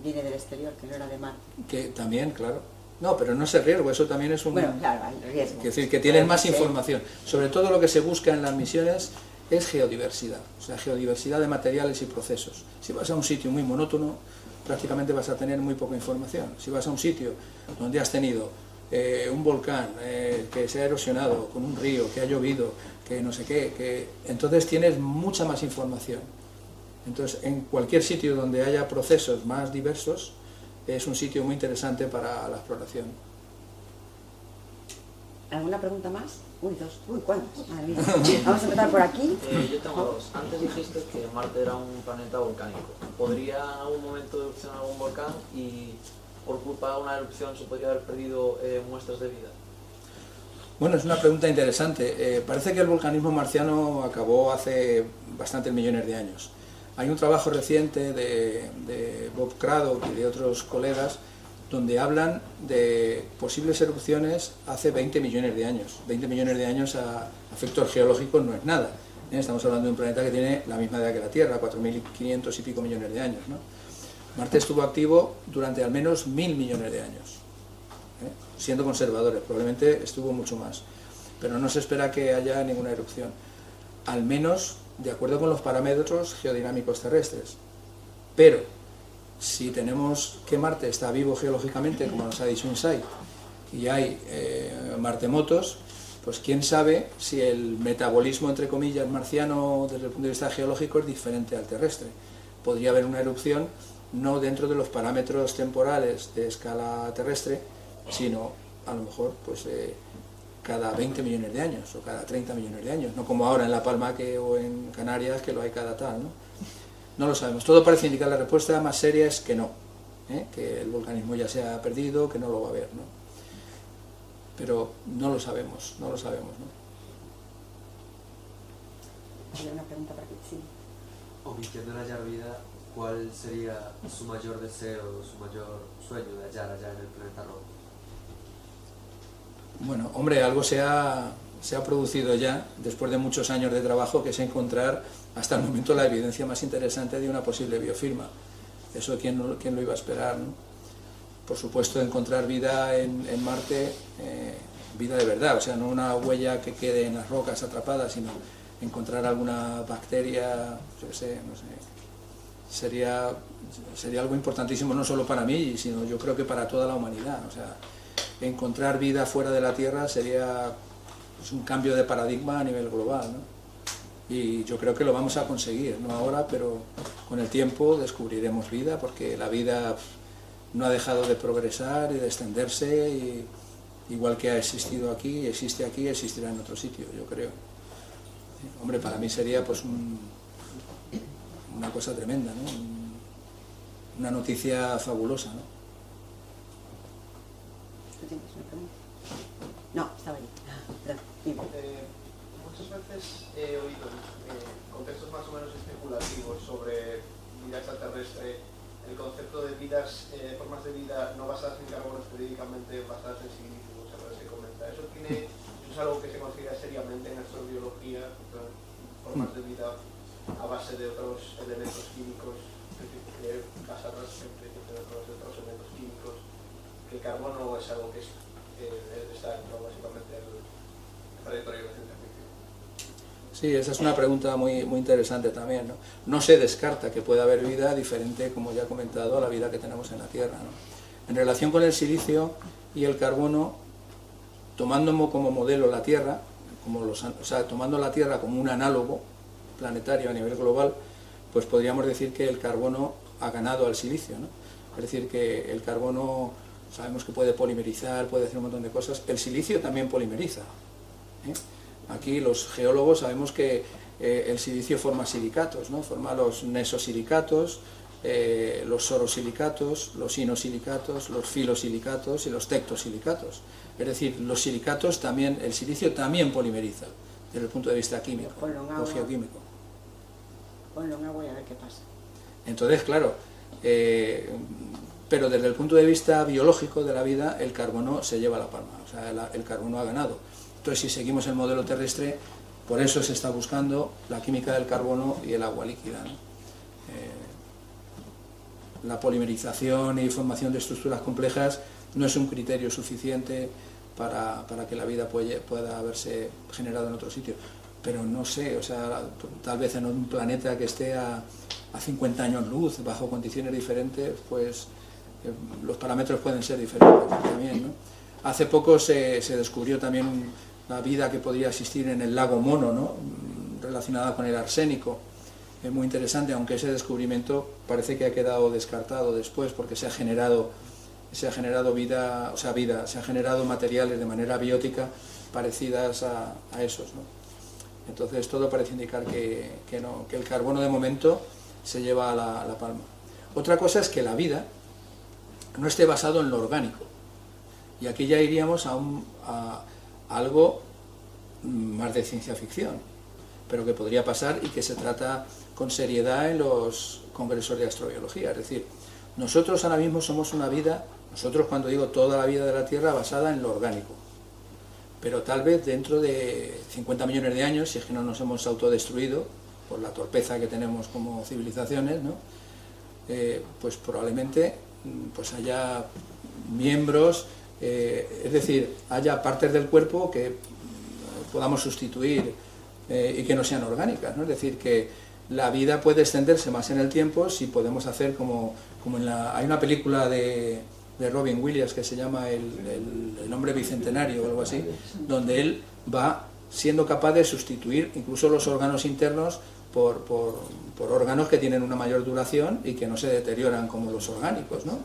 viene del exterior, que no era de Marte. Que también, claro. No, pero no es el riesgo, eso también es un... Bueno, claro, el riesgo. Es decir, que tienen más información. Sobre todo lo que se busca en las misiones es geodiversidad, o sea, geodiversidad de materiales y procesos. Si vas a un sitio muy monótono, prácticamente vas a tener muy poca información. Si vas a un sitio donde has tenido un volcán que se ha erosionado, con un río, que ha llovido, que no sé qué, entonces tienes mucha más información. Entonces, en cualquier sitio donde haya procesos más diversos, es un sitio muy interesante para la exploración. ¿Alguna pregunta más? Uy, dos. Uy, ¿cuántas? Madre mía. Vamos a empezar por aquí. Yo tengo dos. Antes dijiste que Marte era un planeta volcánico. ¿Podría en algún momento erupcionar algún volcán y por culpa de una erupción se podría haber perdido muestras de vida? Bueno, es una pregunta interesante. Parece que el volcanismo marciano acabó hace bastantes millones de años. Hay un trabajo reciente de Bob Craddock y de otros colegas donde hablan de posibles erupciones hace 20 millones de años. 20 millones de años a efectos geológicos no es nada. Estamos hablando de un planeta que tiene la misma edad que la Tierra, 4.500 y pico millones de años, ¿no? Marte estuvo activo durante al menos 1.000 millones de años, siendo conservadores, probablemente estuvo mucho más. Pero no se espera que haya ninguna erupción, al menos de acuerdo con los parámetros geodinámicos terrestres. Pero si tenemos que Marte está vivo geológicamente, como nos ha dicho Insight, y hay martemotos, pues quién sabe si el metabolismo, entre comillas, marciano desde el punto de vista geológico es diferente al terrestre. Podría haber una erupción no dentro de los parámetros temporales de escala terrestre, sino a lo mejor pues cada 20 millones de años o cada 30 millones de años, no como ahora en La Palma o en Canarias, que lo hay cada tal, ¿no? No lo sabemos. Todo parece indicar, la respuesta más seria es que no, que el volcanismo ya se ha perdido, que no lo va a haber, ¿no? Pero no lo sabemos, ¿no? Hay una pregunta para aquí, sí. Omitiendo la hallar vida, ¿cuál sería su mayor deseo, su mayor sueño de hallar allá en el planeta rojo? Bueno, hombre, algo se ha producido ya, después de muchos años de trabajo, que es encontrar hasta el momento la evidencia más interesante de una posible biofirma. Eso quién lo iba a esperar, ¿no? Por supuesto, encontrar vida en Marte, vida de verdad, o sea, no una huella que quede en las rocas atrapadas, sino encontrar alguna bacteria, yo qué sé, no sé. Sería algo importantísimo no solo para mí, sino yo creo que para toda la humanidad. O sea, encontrar vida fuera de la Tierra sería pues, un cambio de paradigma a nivel global, ¿no? Y yo creo que lo vamos a conseguir, no ahora, pero con el tiempo descubriremos vida, porque la vida no ha dejado de progresar y de extenderse, y igual que ha existido aquí, existe aquí, existirá en otro sitio, yo creo. Hombre, para mí sería pues una cosa tremenda, ¿no? Una noticia fabulosa, ¿no? ¿Tú tienes una pregunta? No, estaba allí. Dime. Muchas veces he oído contextos más o menos especulativos sobre vida extraterrestre, el concepto de formas de vida no basadas en carbono, específicamente basadas en silicio, muchas veces se comenta. ¿Eso es algo que se considera seriamente en astrobiología, formas de vida a base de otros elementos químicos, basadas en otros elementos químicos, que el carbono es algo que está dentro básicamente del trayectoria de la ciencia ficción? Sí, esa es una pregunta muy interesante también, ¿no? No se descarta que pueda haber vida diferente, como ya he comentado, a la vida que tenemos en la Tierra, ¿no? En relación con el silicio y el carbono, tomando como modelo la Tierra, tomando la Tierra como un análogo planetario a nivel global, pues podríamos decir que el carbono ha ganado al silicio, ¿no? Es decir, que el carbono sabemos que puede polimerizar, puede hacer un montón de cosas. El silicio también polimeriza, ¿eh? Aquí los geólogos sabemos que el silicio forma silicatos, ¿no? Forma los nesosilicatos, los sorosilicatos, los inosilicatos, los filosilicatos y los tectosilicatos. Es decir, los silicatos también, el silicio también polimeriza desde el punto de vista químico o geoquímico. Ponlo en agua y a ver qué pasa. Entonces, claro, pero desde el punto de vista biológico de la vida, el carbono se lleva la palma, o sea, el carbono ha ganado. Entonces, si seguimos el modelo terrestre, por eso se está buscando la química del carbono y el agua líquida, ¿no? La polimerización y formación de estructuras complejas no es un criterio suficiente para que la vida pueda haberse generado en otro sitio. Pero no sé, o sea, tal vez en un planeta que esté a 50 años luz, bajo condiciones diferentes, pues los parámetros pueden ser diferentes también, ¿no? Hace poco se descubrió también la vida que podría existir en el lago Mono, ¿no? Relacionada con el arsénico. Es muy interesante, aunque ese descubrimiento parece que ha quedado descartado después, porque se ha generado vida, se ha generado materiales de manera biótica parecidas a esos, ¿no? Entonces todo parece indicar que el carbono de momento se lleva a la palma. Otra cosa es que la vida no esté basado en lo orgánico, y aquí ya iríamos a algo más de ciencia ficción, pero que podría pasar y que se trata con seriedad en los congresos de astrobiología. Es decir, nosotros ahora mismo somos una vida, nosotros cuando digo toda la vida de la Tierra, basada en lo orgánico, pero tal vez dentro de 50 millones de años, si es que no nos hemos autodestruido por la torpeza que tenemos como civilizaciones, ¿no? Pues probablemente pues haya miembros, es decir, haya partes del cuerpo que podamos sustituir y que no sean orgánicas, ¿no? Es decir, que la vida puede extenderse más en el tiempo si podemos hacer hay una película de Robin Williams que se llama el hombre bicentenario o algo así, donde él va siendo capaz de sustituir incluso los órganos internos por órganos que tienen una mayor duración y que no se deterioran como los orgánicos, ¿no?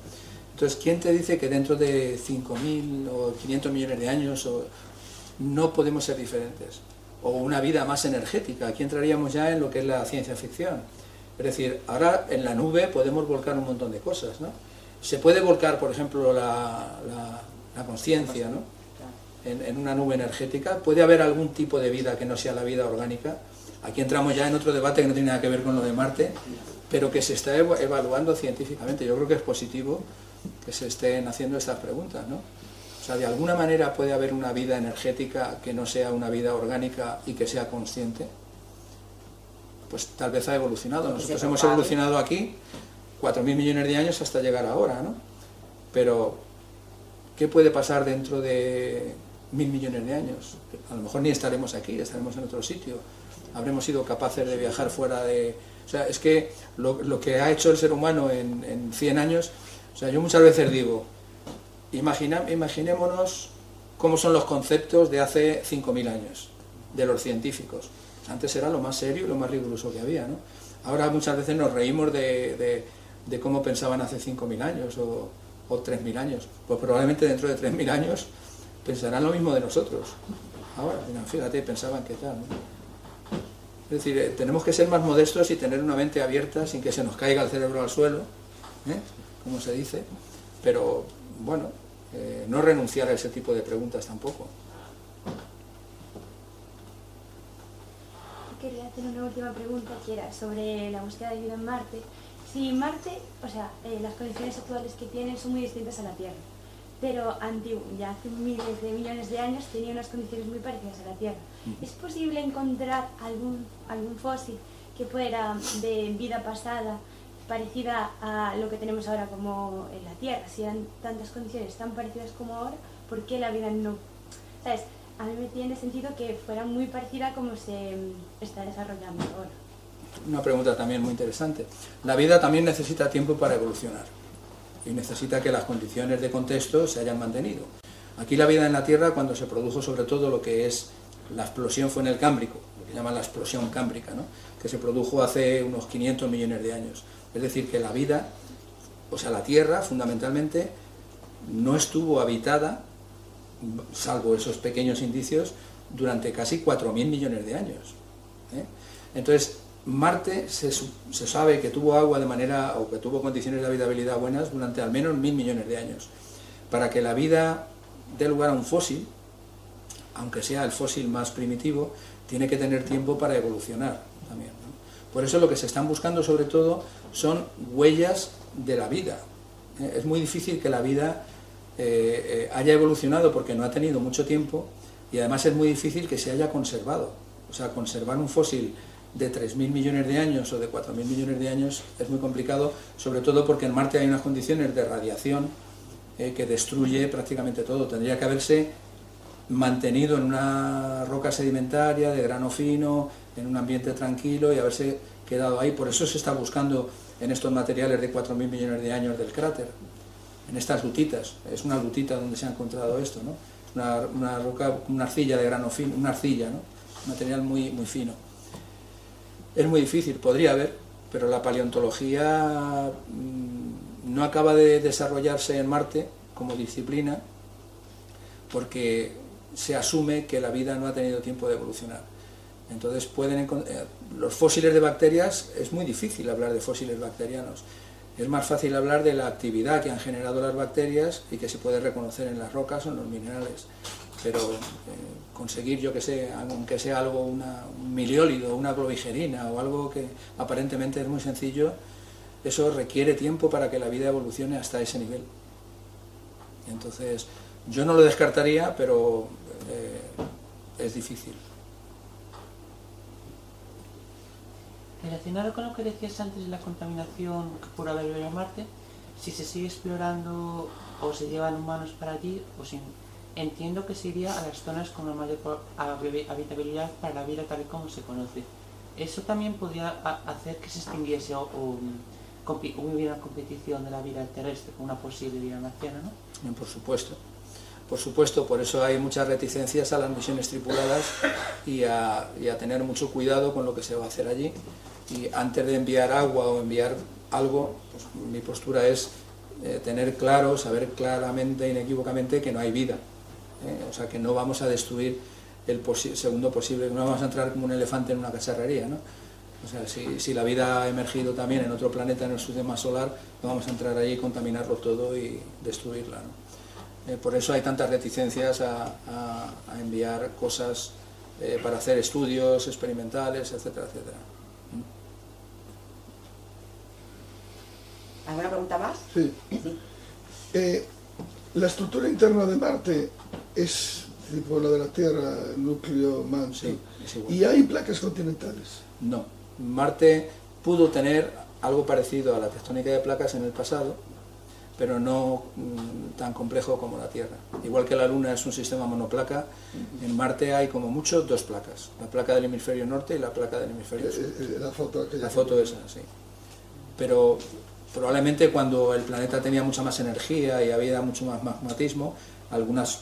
Entonces, ¿quién te dice que dentro de 5.000 o 500 millones de años no podemos ser diferentes? O una vida más energética. Aquí entraríamos ya en lo que es la ciencia ficción. Es decir, ahora en la nube podemos volcar un montón de cosas, ¿no? Se puede volcar, por ejemplo, la conciencia, ¿no? En una nube energética. Puede haber algún tipo de vida que no sea la vida orgánica. Aquí entramos ya en otro debate que no tiene nada que ver con lo de Marte, pero que se está evaluando científicamente. Yo creo que es positivo que se estén haciendo estas preguntas, ¿no? O sea, de alguna manera puede haber una vida energética que no sea una vida orgánica y que sea consciente. Pues tal vez ha evolucionado. Nosotros hemos evolucionado aquí 4.000 millones de años hasta llegar ahora, ¿no? Pero, ¿qué puede pasar dentro de 1.000 millones de años? A lo mejor ni estaremos aquí, estaremos en otro sitio. Habremos sido capaces de viajar fuera de... O sea, es que lo que ha hecho el ser humano en 100 años... O sea, yo muchas veces digo, imaginémonos cómo son los conceptos de hace 5.000 años, de los científicos. Antes era lo más serio y lo más riguroso que había, ¿no? Ahora muchas veces nos reímos de cómo pensaban hace 5.000 años o 3.000 años. Pues probablemente dentro de 3.000 años pensarán lo mismo de nosotros. Ahora, fíjate, pensaban que tal, ¿no? Es decir, tenemos que ser más modestos y tener una mente abierta sin que se nos caiga el cerebro al suelo, como se dice, pero bueno, no renunciar a ese tipo de preguntas tampoco. Quería hacer una última pregunta que era sobre la búsqueda de vida en Marte. Si Marte, o sea, las condiciones actuales que tiene son muy distintas a la Tierra, pero antiguo, ya hace miles de millones de años tenía unas condiciones muy parecidas a la Tierra. ¿Es posible encontrar algún fósil que fuera de vida pasada parecida a lo que tenemos ahora como en la Tierra? Si eran tantas condiciones tan parecidas como ahora, ¿por qué la vida no? ¿Sabes? A mí me tiene sentido que fuera muy parecida a como se está desarrollando ahora. Una pregunta también muy interesante. La vida también necesita tiempo para evolucionar y necesita que las condiciones de contexto se hayan mantenido. Aquí la vida en la Tierra, cuando se produjo sobre todo lo que es la explosión, fue en el Cámbrico, lo que llaman la explosión cámbrica, ¿no? Que se produjo hace unos 500 millones de años. Es decir, que la vida, o sea, la Tierra, fundamentalmente, no estuvo habitada, salvo esos pequeños indicios, durante casi 4.000 millones de años. Entonces, Marte se sabe que tuvo agua de manera, o que tuvo condiciones de habitabilidad buenas durante al menos 1.000 millones de años. Para que la vida dé lugar a un fósil, aunque sea el fósil más primitivo, tiene que tener tiempo para evolucionar también, ¿no? Por eso lo que se están buscando sobre todo son huellas de la vida. Es muy difícil que la vida haya evolucionado porque no ha tenido mucho tiempo, y además es muy difícil que se haya conservado. O sea, conservar un fósil de 3.000 millones de años o de 4.000 millones de años es muy complicado, sobre todo porque en Marte hay unas condiciones de radiación que destruye prácticamente todo. Tendría que haberse mantenido en una roca sedimentaria de grano fino, en un ambiente tranquilo, y haberse quedado ahí. Por eso se está buscando en estos materiales de 4.000 millones de años del cráter, en estas lutitas. Es una lutita donde se ha encontrado esto, ¿no? Una roca, una arcilla de grano fino, una arcilla, ¿no? Un material muy, muy fino. Es muy difícil, podría haber, pero la paleontología no acaba de desarrollarse en Marte como disciplina porque se asume que la vida no ha tenido tiempo de evolucionar. Entonces los fósiles de bacterias, es muy difícil hablar de fósiles bacterianos. Es más fácil hablar de la actividad que han generado las bacterias y que se puede reconocer en las rocas o en los minerales. Pero conseguir, yo que sé, aunque sea algo, un miliólido, una globigerina o algo que aparentemente es muy sencillo, eso requiere tiempo para que la vida evolucione hasta ese nivel. Entonces, yo no lo descartaría, pero es difícil. Relacionado con lo que decías antes de la contaminación que puede haber en Marte, si se sigue explorando o se llevan humanos para allí, o si, entiendo que se iría a las zonas con una mayor habitabilidad para la vida tal y como se conoce. ¿eso también podría hacer que se extinguiese o hubiera una competición de la vida terrestre con una posible vida marciana, ¿no? Por supuesto. Por supuesto, por eso hay muchas reticencias a las misiones tripuladas y a tener mucho cuidado con lo que se va a hacer allí. Y antes de enviar agua o enviar algo, pues mi postura es tener claro, saber claramente, inequívocamente que no hay vida. O sea, que no vamos a destruir el segundo posible, no vamos a entrar como un elefante en una cacharrería, ¿no? O sea, si la vida ha emergido también en otro planeta, en nuestro sistema solar, no vamos a entrar allí, contaminarlo todo y destruirla, ¿no? Por eso hay tantas reticencias a enviar cosas para hacer estudios experimentales, etcétera, etcétera. ¿Alguna pregunta más? Sí. La estructura interna de Marte es tipo la de la Tierra, núcleo, manto. Sí, es igual. ¿Y hay placas continentales? No. Marte pudo tener algo parecido a la tectónica de placas en el pasado, pero no tan complejo como la Tierra. Igual que la Luna es un sistema monoplaca, en Marte hay como mucho dos placas, la placa del hemisferio norte y la placa del hemisferio sur. La foto esa, sí. Pero probablemente cuando el planeta tenía mucha más energía y había mucho más magmatismo, algunas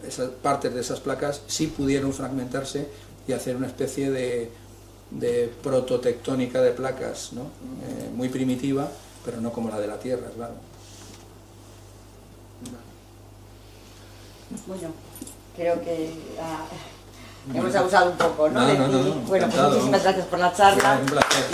esas partes de esas placas sí pudieron fragmentarse y hacer una especie de prototectónica de placas, ¿no? Muy primitiva, pero no como la de la Tierra, claro. Bueno, creo que hemos abusado un poco, ¿no? No, Bueno, pues encantado. muchísimas gracias por la charla. Un placer.